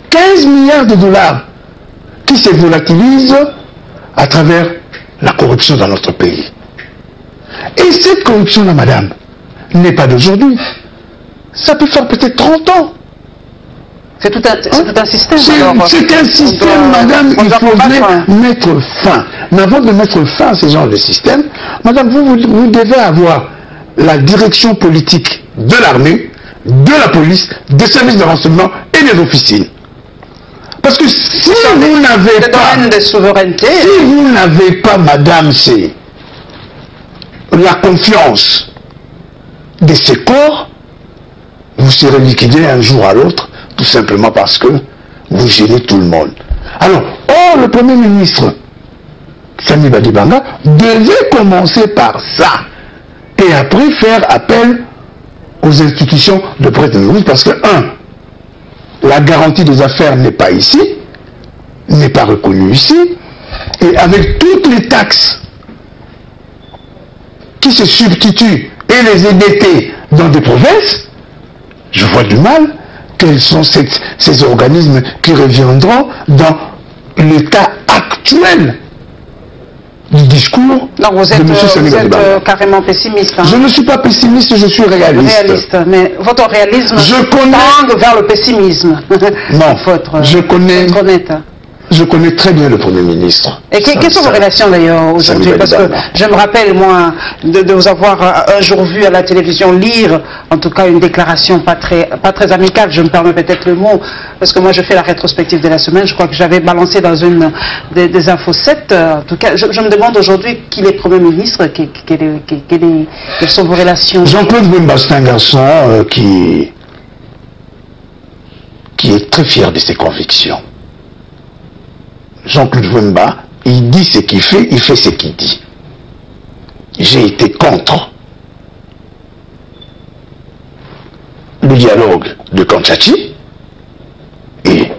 15 milliards de dollars qui se volatilisent à travers la corruption dans notre pays. Et cette corruption-là, madame, n'est pas d'aujourd'hui. Ça peut faire peut-être 30 ans. C'est tout un système. C'est un système, madame, il faudrait mettre fin. Mais avant de mettre fin à ce genre de système, madame, vous devez avoir la direction politique de l'armée, de la police, des services de renseignement et des officines. Parce que si vous n'avez pas... de souveraineté. Si vous n'avez pas, madame, c'est la confiance de ces corps, vous serez liquidé un jour à l'autre, tout simplement parce que vous gênez tout le monde. Alors, le Premier ministre, Samy Badibanga, devait commencer par ça. Et après faire appel aux institutions de prête de rouge, parce que, la garantie des affaires n'est pas ici, n'est pas reconnue ici, et avec toutes les taxes qui se substituent et les EDT dans des provinces, je vois du mal quels sont ces organismes qui reviendront dans l'état actuel du discours donc vous êtes, carrément pessimiste. Hein? Je ne suis pas pessimiste, je suis réaliste. Mais votre réalisme tend vers le pessimisme. Non, je connais très bien le Premier ministre. Et quelles sont vos relations d'ailleurs aujourd'hui? Parce que je me rappelle, moi, de vous avoir un jour vu à la télévision lire, en tout cas, une déclaration pas très amicale, je me permets peut-être le mot, parce que moi je fais la rétrospective de la semaine, je crois que j'avais balancé dans une des infos 7. En tout cas, je me demande aujourd'hui qui est Premier ministre, quelles sont vos relations? Jean-Claude Wemba, c'est un garçon qui est très fier de ses convictions. Jean-Claude Wemba, il dit ce qu'il fait, il fait ce qu'il dit. J'ai été contre le dialogue de Kanchachi et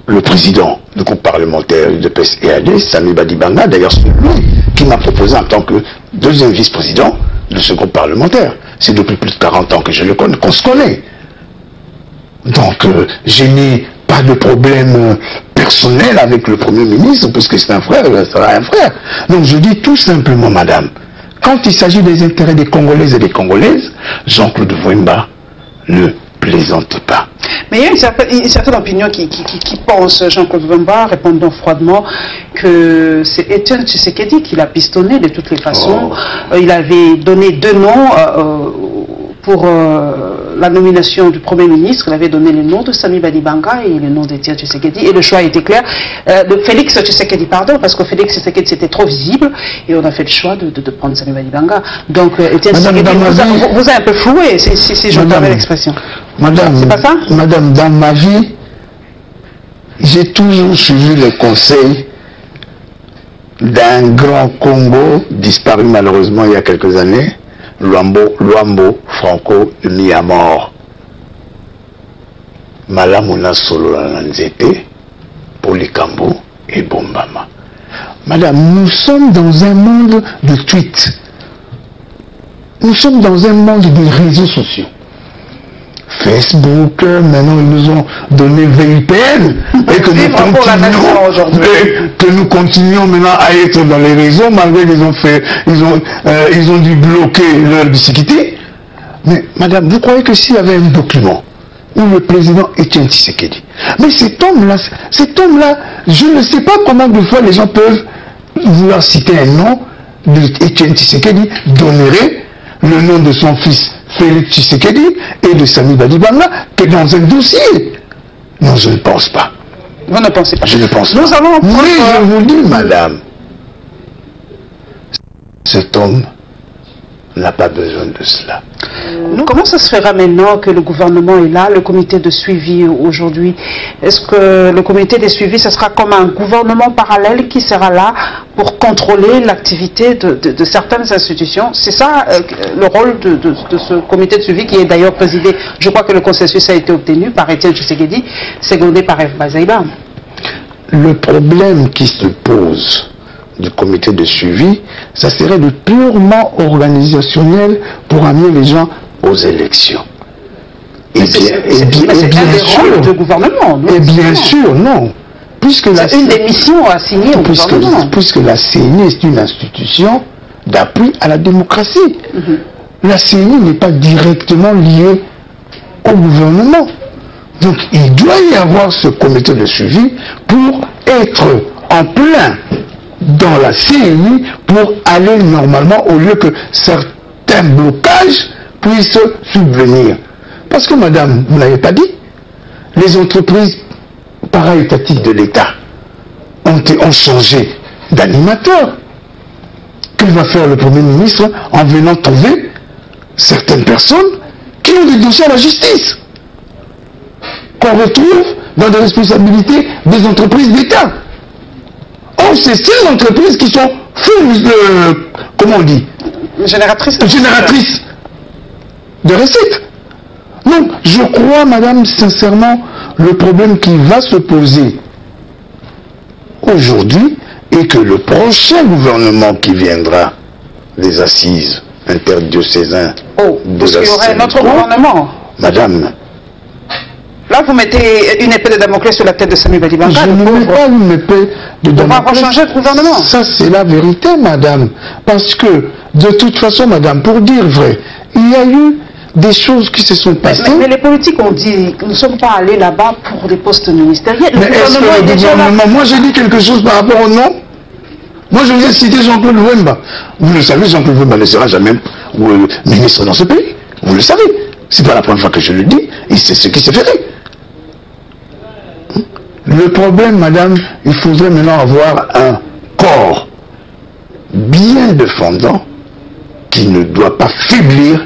le président du groupe parlementaire de PES-EAD, Samy Badibanga, d'ailleurs c'est lui qui m'a proposé en tant que deuxième vice-président de ce groupe parlementaire. C'est depuis plus de 40 ans que je le connais, qu'on se connaît. Donc je n'ai pas de problème personnel avec le Premier ministre, parce que c'est un frère, il sera un frère. Donc je dis tout simplement, madame, quand il s'agit des intérêts des Congolaises et des Congolaises, Jean-Claude Wemba ne plaisante pas. Mais il y a une certaine opinion qui pense, Jean-Claude Wemba, répondant froidement, que c'est Étienne Tshisekedi qui l'a pistonné de toutes les façons. Il avait donné 2 noms pour la nomination du Premier ministre. Il avait donné le nom de Samy Badibanga et le nom d'Étienne Tshisekedi, et le choix était clair. De Félix Tshisekedi, pardon, parce que Félix Tshisekedi c'était trop visible, et on a fait le choix de prendre Samy Badibanga. Donc Étienne Tshisekedi vous a un peu floué, si je me permets l'expression. Madame, c'est pas ça? Madame, dans ma vie, j'ai toujours suivi les conseils d'un grand Congo, disparu malheureusement il y a quelques années, Luambo Franco mis à mort. Malamuna Solola Nzete, Polikambo et Bombama. Madame, nous sommes dans un monde de tweets. Nous sommes dans un monde des réseaux sociaux. Facebook, maintenant ils nous ont donné VPN et que nous continuons maintenant à être dans les réseaux malgré qu'ils ont dû bloquer leur biscuité. Mais madame, vous croyez que s'il y avait un document où le président Étienne Tshisekedi, mais cet homme-là, je ne sais pas comment de fois les gens peuvent vouloir citer un nom d'Étienne Tshisekedi, donnerait le nom de son fils Félix Tshisekedi et de Samy Badibanga que dans un dossier. Non, je ne pense pas. Vous ne pensez pas? Je ne pense pas. Nous allons prendre... Mais je vous dis, madame, cet homme n'a pas besoin de cela. Comment ça se fera maintenant que le gouvernement est là, le comité de suivi aujourd'hui? Est-ce que le comité de suivi, ce sera comme un gouvernement parallèle qui sera là pour contrôler l'activité de certaines institutions? C'est ça le rôle de ce comité de suivi qui est d'ailleurs présidé, je crois que le consensus a été obtenu par Étienne Tshisekedi, secondé par F. Bazaïba. Le problème qui se pose du comité de suivi, ça serait de purement organisationnel pour amener les gens aux élections. Et bien sûr, du gouvernement. Et bien sûr, non. C'est une des missions assignées au gouvernement. Puisque la CENI est une institution d'appui à la démocratie. La CENI n'est pas directement liée au gouvernement. Donc il doit y avoir ce comité de suivi pour être en plein dans la CENI pour aller normalement au lieu que certains blocages puissent subvenir. Parce que madame, vous n'avez pas dit, les entreprises para-étatiques de l'État ont changé d'animateur. Que va faire le Premier ministre en venant trouver certaines personnes qui ont des dossiers à la justice, qu'on retrouve dans des responsabilités des entreprises d'État? Or, c'est ces entreprises qui sont comment on dit? Génératrices de recettes. Donc, je crois, madame, sincèrement, le problème qui va se poser aujourd'hui est que le prochain gouvernement qui viendra des assises interdiocésains de parce qu'il y aurait un autre gouvernement. Madame, là, vous mettez une épée de Damoclès sur la tête de Sami Badibanga. Je ne mets pas une épée de Damoclès. On va changer de gouvernement. Ça, c'est la vérité, madame. Parce que, de toute façon, madame, pour dire vrai, il y a eu des choses qui se sont passées. Mais les politiques ont dit, nous ne sommes pas allés là-bas pour des postes ministériels. Mais est-ce que le gouvernement... Moi, j'ai dit quelque chose par rapport au nom. Moi, je vous ai cité Jean-Claude Wemba. Vous le savez, Jean-Claude Wemba ne sera jamais ministre dans ce pays. Vous le savez. C'est pas la première fois que je le dis. Et c'est ce qui s'est fait. Le problème, madame, il faudrait maintenant avoir un corps bien défendant qui ne doit pas faiblir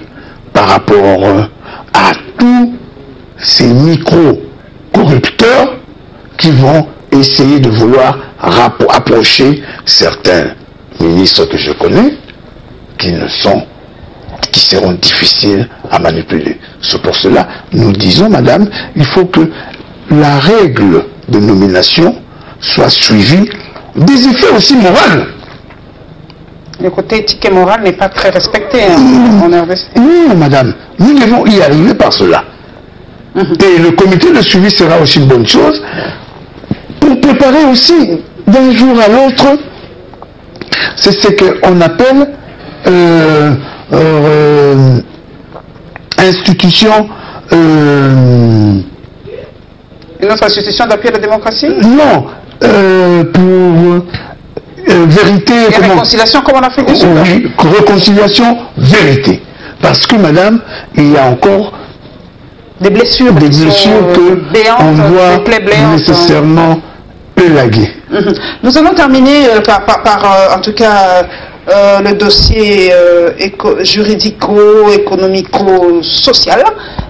par rapport à tous ces micro-corrupteurs qui vont essayer de vouloir approcher certains ministres que je connais qui seront difficiles à manipuler. C'est pour cela, nous disons, madame, il faut que la règle de nomination soit suivie des effets aussi moraux. Le côté éthique et moral n'est pas très respecté en RDC. Non, madame, nous devons y arriver par cela. Et le comité de suivi sera aussi une bonne chose pour préparer aussi d'un jour à l'autre, c'est ce qu'on appelle institution... Une autre institution d'appui à la démocratie? Non, pour vérité... Et réconciliation comme en Afrique du Sud? Oui, réconciliation, vérité. Parce que, madame, il y a encore des blessures que on doit nécessairement élaguer. Nous allons terminer par en tout cas, le dossier juridico-économico-social.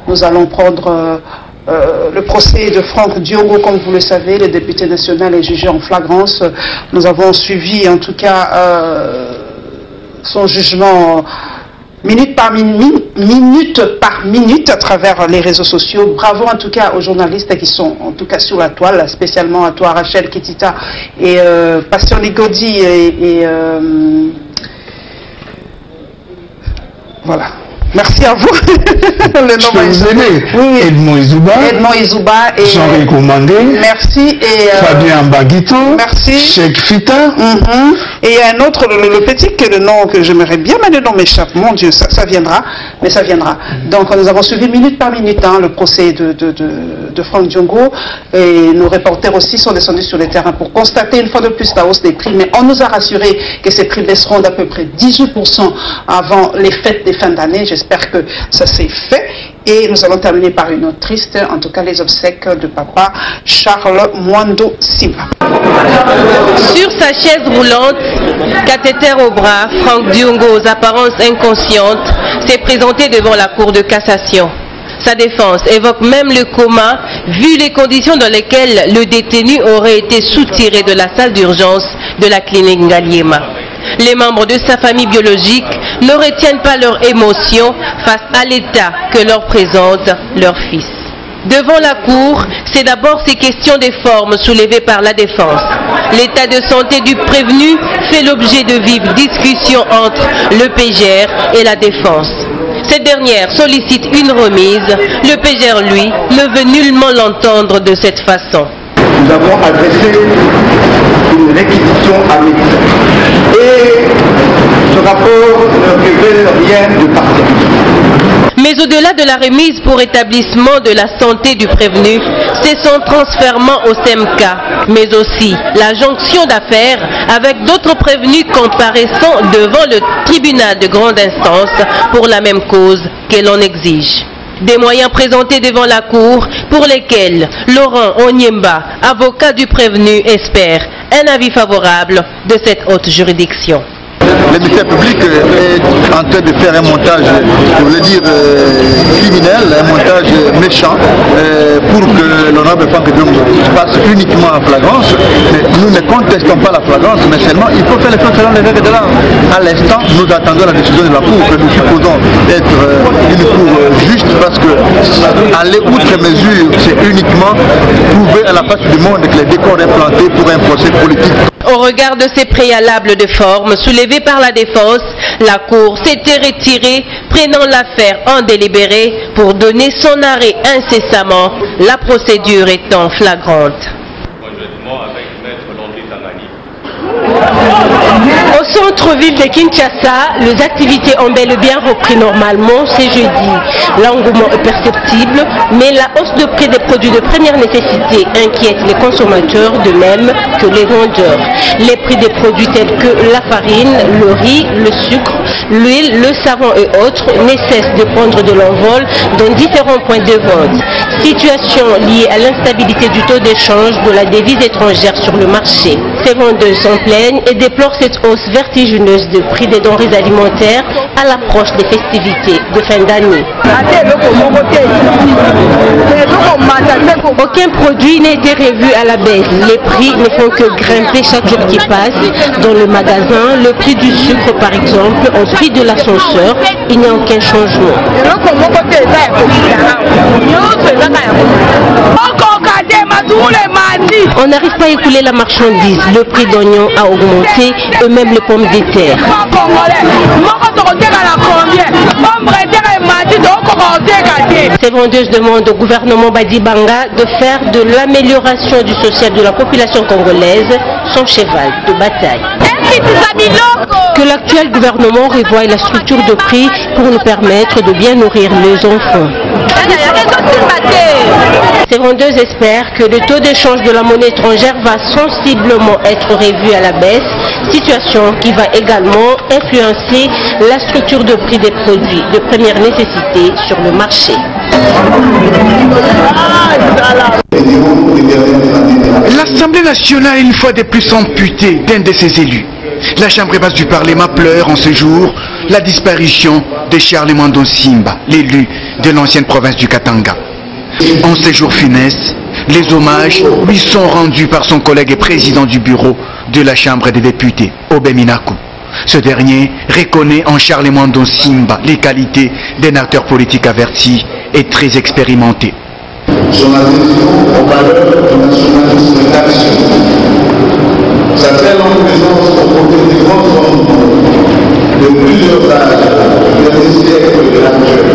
Nous allons prendre... le procès de Franck Diongo, comme vous le savez, le député national est jugé en flagrance. Nous avons suivi en tout cas son jugement minute par minute à travers les réseaux sociaux. Bravo en tout cas aux journalistes qui sont en tout cas sur la toile, spécialement à toi Rachel Kitita et Passion Ligodi et voilà. Merci à vous. Je peux vous aider. Oui. Edmond Izouba et Jean-Louis Koumandé. Merci. Et Fabien Baguito. Merci. Cheikh Fita. Et il y a un autre, le petit, que le nom que j'aimerais bien, mais le nom m'échappe. Mon Dieu, ça viendra. Mais ça viendra. Donc nous avons suivi minute par minute le procès de Franck Diongo. Et nos reporters aussi sont descendus sur le terrain pour constater une fois de plus la hausse des prix. Mais on nous a rassuré que ces prix baisseront d'à peu près 18% avant les fêtes des fins d'année. J'espère que ça s'est fait. Et nous allons terminer par une note triste, en tout cas les obsèques de papa Charles Mwando Simba. Sur sa chaise roulante, cathéter au bras, Franck Diongo, aux apparences inconscientes, s'est présenté devant la Cour de cassation. Sa défense évoque même le coma, vu les conditions dans lesquelles le détenu aurait été soutiré de la salle d'urgence de la clinique Ngaliema. Les membres de sa famille biologique ne retiennent pas leur émotion face à l'état que leur présente leur fils. Devant la Cour, c'est d'abord ces questions des formes soulevées par la défense. L'état de santé du prévenu fait l'objet de vives discussions entre le PGR et la défense. Cette dernière sollicite une remise. Le PGR, lui, ne veut nullement l'entendre de cette façon. Nous avons adressé une réquisition à médecin. Et ce rapport ne révèle rien de particulier. Mais au-delà de la remise pour établissement de la santé du prévenu, c'est son transfèrement au CMK, mais aussi la jonction d'affaires avec d'autres prévenus comparaissant devant le tribunal de grande instance pour la même cause que l'on exige. Des moyens présentés devant la Cour pour lesquels Laurent Onyemba, avocat du prévenu, espère un avis favorable de cette haute juridiction. Le ministère public est en train de faire un montage, je voulais dire criminel, un montage méchant pour que l'honorable Franck Diongo passe uniquement en flagrance. Mais nous ne contestons pas la flagrance, mais seulement il faut faire les choses selon les règles de l'art. À l'instant, nous attendons la décision de la Cour que nous supposons être une Cour juste parce que aller outre mesure, c'est uniquement prouver à la face du monde que les décors implantés pour un procès politique. Au regard de ces préalables de forme soulevés par la défense, la Cour s'était retirée, prenant l'affaire en délibéré pour donner son arrêt incessamment, la procédure étant flagrante. Au centre-ville de Kinshasa, les activités ont bel et bien repris normalement ce jeudi. L'engouement est perceptible, mais la hausse de prix des produits de première nécessité inquiète les consommateurs de même que les vendeurs. Les prix des produits tels que la farine, le riz, le sucre, l'huile, le savon et autres ne cessent de prendre de l'envol dans différents points de vente. Situation liée à l'instabilité du taux d'échange de la devise étrangère sur le marché. Ces vendeurs s'en plaignent et déplorent cette hausse vertigineuse de prix des denrées alimentaires à l'approche des festivités de fin d'année. Aucun produit n'a été revu à la baisse. Les prix ne font que grimper chaque jour qui passe. Dans le magasin, le prix du sucre par exemple, au prix de l'ascenseur, il n'y a aucun changement. On n'arrive pas à écouler la marchandise. Le prix d'oignon a augmenté et même les pommes de terre. Ces vendeuses demandent au gouvernement Badibanga de faire de l'amélioration du social de la population congolaise son cheval de bataille. Que l'actuel gouvernement revoie la structure de prix pour nous permettre de bien nourrir les enfants. Ces vendeuses espèrent que le taux d'échange de la monnaie étrangère va sensiblement être revu à la baisse, situation qui va également influencer la structure de prix des produits de première nécessité sur le marché. L'Assemblée nationale, une fois de plus, amputée d'un de ses élus. La Chambre basse du Parlement pleure en ce jour la disparition de Charles Mwando Simba, l'élu de l'ancienne province du Katanga. En ce jour funeste, les hommages lui sont rendus par son collègue et président du bureau de la Chambre des députés, Obé Minaku. Ce dernier reconnaît en Charles Mwando Simba les qualités d'un acteur politique averti et très expérimenté. Son adhésion aux valeurs du nationalisme d'action, sa très longue présence aux côtés des grands hommes de plusieurs âges, du dernier siècle et de l'actuel,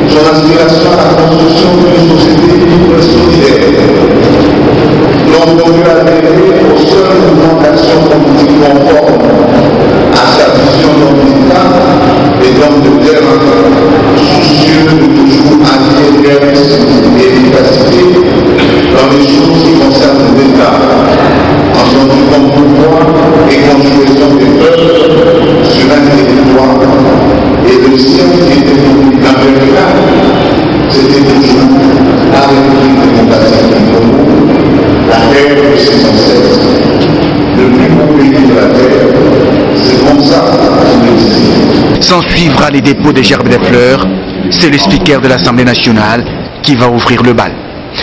son aspiration à la construction d'une société libre et solidaire, l'ont conduit à adhérer au seul mouvement d'action politique conforme à sa vision d'homme d'État et d'homme de terrain, soucieux de toujours allier réalisme et efficacité dans les choses qui concernent l'État, en son comme pouvoir suivra les dépôts des gerbes des fleurs. C'est le speaker de l'Assemblée nationale qui va ouvrir le bal,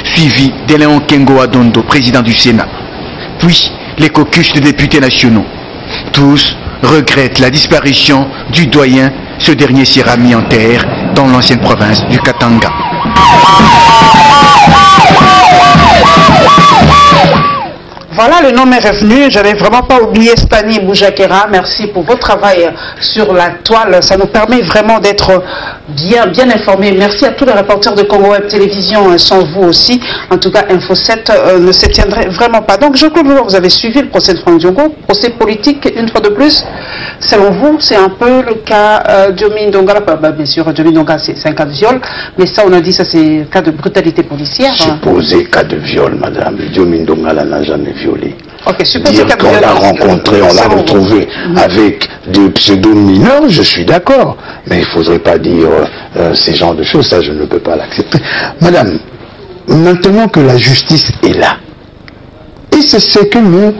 suivi d'Eleon Kengo Adondo, président du Sénat, puis les caucus de députés nationaux. Tous regrettent la disparition du doyen. Ce dernier sera mis en terre dans l'ancienne province du Katanga. Voilà, le nom est revenu. Je n'avais vraiment pas oublié Stani Boujakera. Merci pour votre travail sur la toile. Ça nous permet vraiment d'être bien informés. Merci à tous les reporters de Congo Web Télévision. Sans vous aussi, en tout cas, Info 7 ne se tiendrait vraiment pas. Donc, Jean-Claude, vous avez suivi le procès de Franck Diongo. Procès politique, une fois de plus. Selon vous, c'est un peu le cas Diomi Ndonga. Bien sûr, Diomi Ndonga, c'est un cas de viol. Mais ça, on a dit, ça, c'est un cas de brutalité policière. Supposé cas de viol, madame. Diomi Ndonga n'a jamais violé. Okay, dire qu'on l'a rencontré, on l'a retrouvé avec des pseudos mineurs, je suis d'accord. Mais il ne faudrait pas dire ces genres de choses, ça je ne peux pas l'accepter. Madame, maintenant que la justice est là, et c'est ce que nous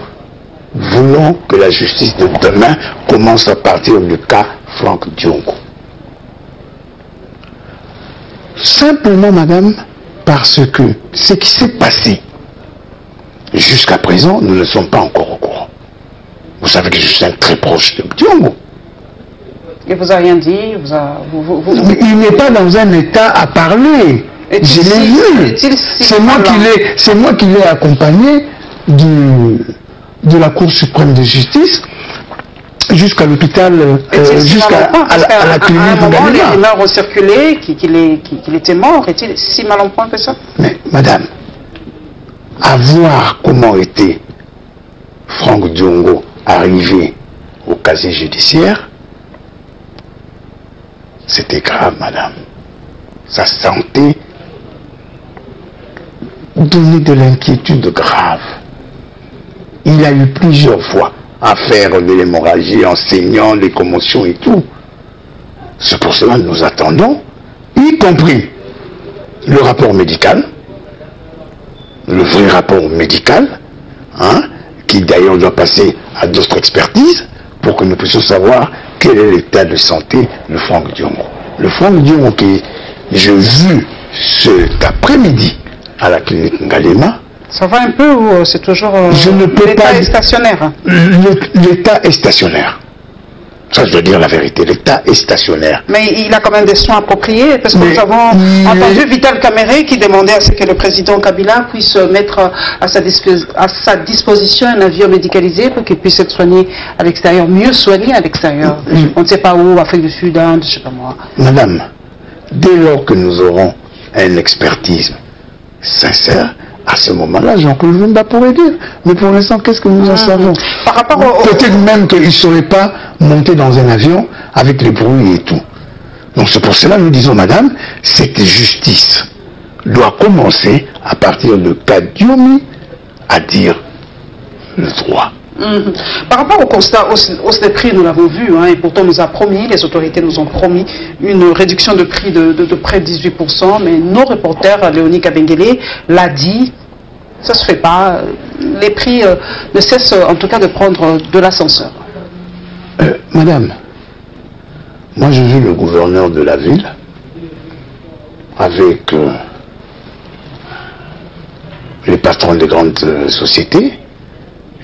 voulons que la justice de demain commence à partir du cas Franck Diongo. Simplement, madame, parce que ce qui s'est passé, jusqu'à présent, nous ne sommes pas encore au courant. Vous savez que je suis un très proche de Diongo. Il vous a rien dit Mais il n'est pas dans un état à parler. Je l'ai vu. C'est moi qui l'ai accompagné de la Cour suprême de justice jusqu'à l'hôpital, jusqu'à la clinique de les rumeurs ont circulé qu'il était mort. Est-il si mal en point que ça? Mais madame, à voir comment était Franck Diongo arrivé au casier judiciaire, c'était grave, madame. Sa santé donnait de l'inquiétude grave. Il a eu plusieurs fois à faire de l'hémorragie en saignant, les commotions et tout. C'est pour cela que nous attendons, y compris le rapport médical, le vrai rapport médical, qui d'ailleurs doit passer à d'autres expertises pour que nous puissions savoir quel est l'état de santé de Franck Diongo. Le Franck Diongo que j'ai vu cet après-midi à la clinique Ngalema. Ça va un peu ou c'est toujours... je ne peux pas... L'état est stationnaire. L'état est stationnaire. Ça, je dois dire la vérité. L'État est stationnaire. Mais il a quand même des soins appropriés, parce que nous avons entendu Vital Kamere qui demandait à ce que le président Kabila puisse mettre à sa disposition un avion médicalisé pour qu'il puisse être soigné à l'extérieur, mieux soigné à l'extérieur. On ne sait pas où, Afrique du Sud, Inde, je ne sais pas moi. Madame, dès lors que nous aurons une expertise sincère, à ce moment-là, Jean-Claude Vemba pourrait dire. Mais pour l'instant, qu'est-ce que nous en savons? Par rapport peut-être même qu'il ne serait pas monté dans un avion avec les bruits et tout. Donc c'est pour cela que nous disons, madame, cette justice doit commencer à partir de cas Diomi à dire le droit. Par rapport au constat hausse des prix, nous l'avons vu, et pourtant les autorités nous ont promis une réduction de prix de près de 18%, mais nos reporters, Léonie Kabengele, l'a dit, ça ne se fait pas, les prix ne cessent en tout cas de prendre de l'ascenseur. Madame, moi j'ai vu le gouverneur de la ville avec les patrons des grandes sociétés.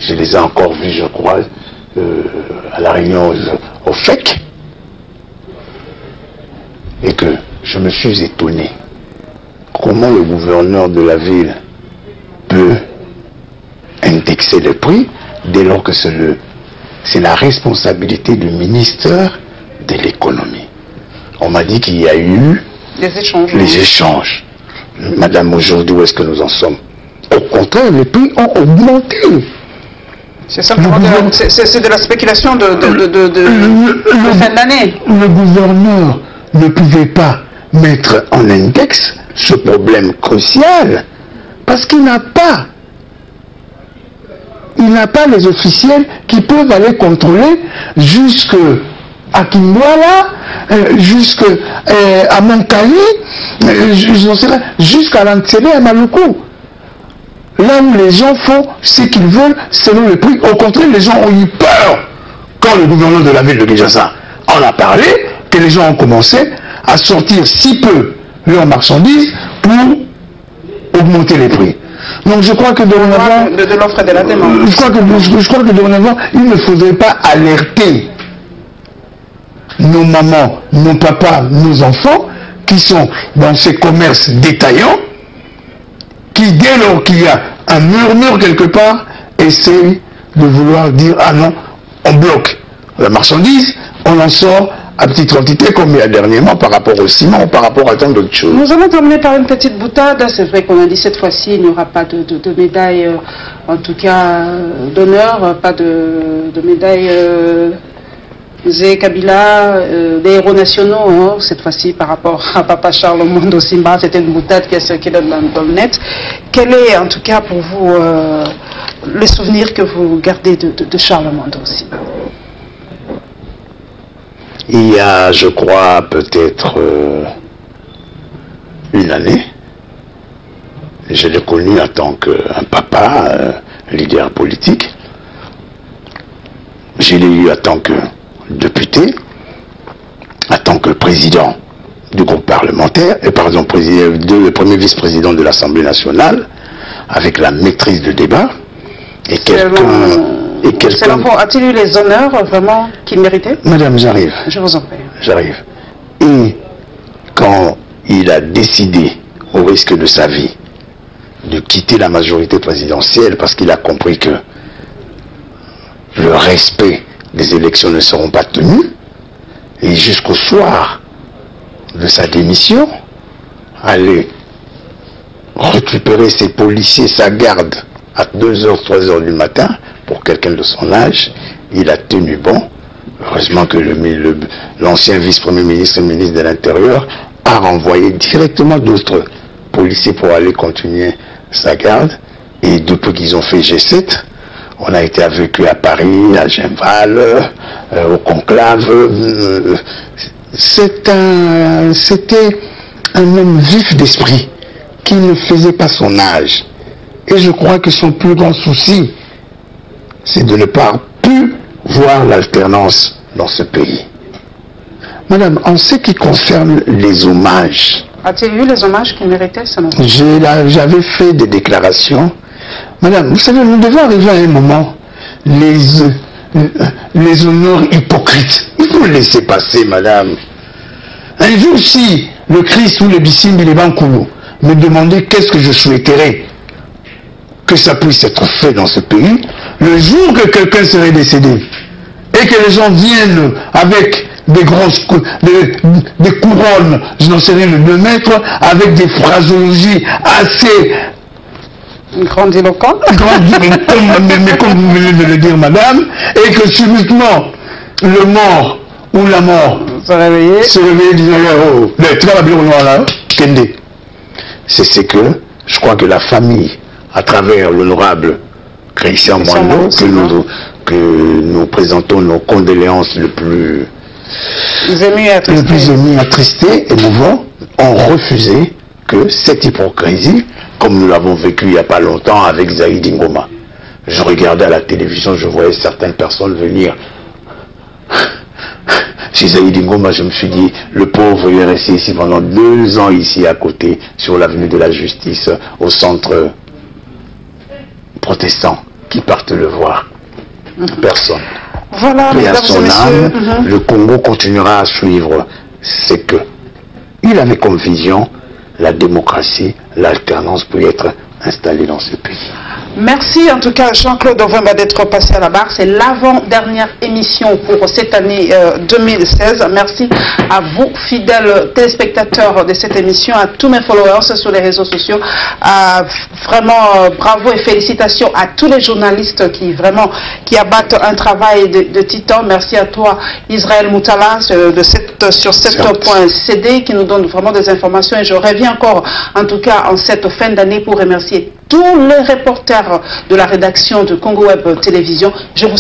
Je les ai encore vus, je crois, à la réunion au FEC. Et que je me suis étonné. Comment le gouverneur de la ville peut indexer le prix dès lors que c'est la responsabilité du ministère de l'économie. On m'a dit qu'il y a eu les échanges. Madame, aujourd'hui, où est-ce que nous en sommes? Au contraire, les prix ont augmenté. C'est ça, c'est de la spéculation de fin d'année. Le gouverneur ne pouvait pas mettre en index ce problème crucial parce qu'il n'a pas les officiels qui peuvent aller contrôler jusqu'à Kimwala, jusqu'à Montali, jusqu'à Lantsele et à Maluku. Là où les gens font ce qu'ils veulent selon le prix. Au contraire, les gens ont eu peur quand le gouverneur de la ville de Kinshasa en a parlé. que les gens ont commencé à sortir si peu leurs marchandises pour augmenter les prix. Donc je crois que dorénavant, de l'offre et de la demande. je crois que dorénavant, il ne faudrait pas alerter nos mamans, nos papas, nos enfants qui sont dans ces commerces détaillants, qui dès lors qu'il y a un murmure quelque part, essayent de vouloir dire ah non, on bloque la marchandise, on en sort à petite quantité comme il y a dernièrement par rapport au ciment, par rapport à tant d'autres choses. Nous allons terminer par une petite boutade. C'est vrai qu'on a dit cette fois-ci il n'y aura pas de médaille, en tout cas d'honneur, pas de médaille Zé Kabila, des héros nationaux, hein, cette fois-ci par rapport à Papa Charles Mondo Simba. C'était une boutade qui a circulé dans le net. Quel est en tout cas pour vous le souvenir que vous gardez de Charles Mondo Simba? Il y a, je crois, peut-être une année, je l'ai connu en tant qu'un papa, leader politique. Je l'ai eu en tant que député, en tant que président du groupe parlementaire, et par exemple le premier vice-président de l'Assemblée nationale, avec la maîtrise de débat, et a-t-il eu les honneurs vraiment qu'il méritait? Madame, j'arrive. Je vous en prie. J'arrive. Et quand il a décidé, au risque de sa vie, de quitter la majorité présidentielle parce qu'il a compris que le respect des élections ne seront pas tenus, et jusqu'au soir de sa démission, aller récupérer ses policiers, sa garde, à 2h, 3h du matin, pour quelqu'un de son âge, il a tenu bon. Heureusement que l'ancien vice-premier ministre et ministre de l'Intérieur a renvoyé directement d'autres policiers pour aller continuer sa garde. Et depuis qu'ils ont fait G7, on a été avec eux à Paris, à Genval, au Conclave. C'était un homme vif d'esprit qui ne faisait pas son âge. Et je crois que son plus grand souci, c'est de ne pas plus voir l'alternance dans ce pays. Madame, en ce qui concerne les hommages... A-t-il eu les hommages qu'il méritait, ça? J'avais fait des déclarations. Madame, vous savez, nous devons arriver à un moment, les honneurs hypocrites. Il faut le laisser passer, madame. Un jour, si le Christ ou le Bissim Bilibankoulou me demandait qu'est-ce que je souhaiterais que ça puisse être fait dans ce pays, le jour que quelqu'un serait décédé et que les gens viennent avec des grosses des couronnes, je n'en sais rien, de 2 mètres, avec des phraseologies assez grandiloquentes, mais comme vous venez de le dire, madame, et que subitement le mort ou la mort se réveille disant oh, c'est que je crois que la famille, à travers l'honorable Christian Moineau, que nous présentons nos condoléances le plus émus, attristés, émouvants, ont refusé que cette hypocrisie, comme nous l'avons vécu il n'y a pas longtemps avec Zaïd Ngoma. Je regardais à la télévision, je voyais certaines personnes venir chez Zaïd Ngoma, je me suis dit, le pauvre, il est resté ici pendant 2 ans, ici à côté, sur l'avenue de la Justice, au centre protestant, qui partent le voir. Personne. Voilà, mais à son âme, le Congo continuera à suivre. C'est que il avait comme vision la démocratie, l'alternance peut être installée dans ce pays. Merci en tout cas Jean-Claude Ovemba d'être passé à la barre. C'est l'avant-dernière émission pour cette année 2016. Merci à vous, fidèles téléspectateurs de cette émission, à tous mes followers sur les réseaux sociaux. Vraiment bravo et félicitations à tous les journalistes qui abattent un travail de titan. Merci à toi Israël Moutala sur 7.cd qui nous donne vraiment des informations, et je reviens encore en tout cas en cette fin d'année pour remercier tous les reporters de la rédaction de Congo Web Télévision. Je vous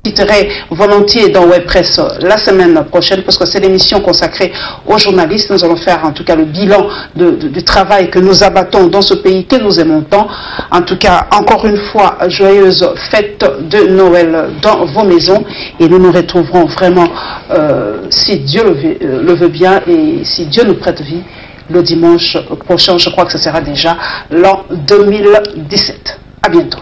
cite inviterai volontiers dans Web Presse la semaine prochaine, parce que c'est l'émission consacrée aux journalistes. Nous allons faire en tout cas le bilan du travail que nous abattons dans ce pays que nous aimons tant. En tout cas, encore une fois, joyeuse fête de Noël dans vos maisons, et nous nous retrouverons vraiment, si Dieu le veut bien, et si Dieu nous prête vie, le dimanche prochain. Je crois que ce sera déjà l'an 2017. À bientôt.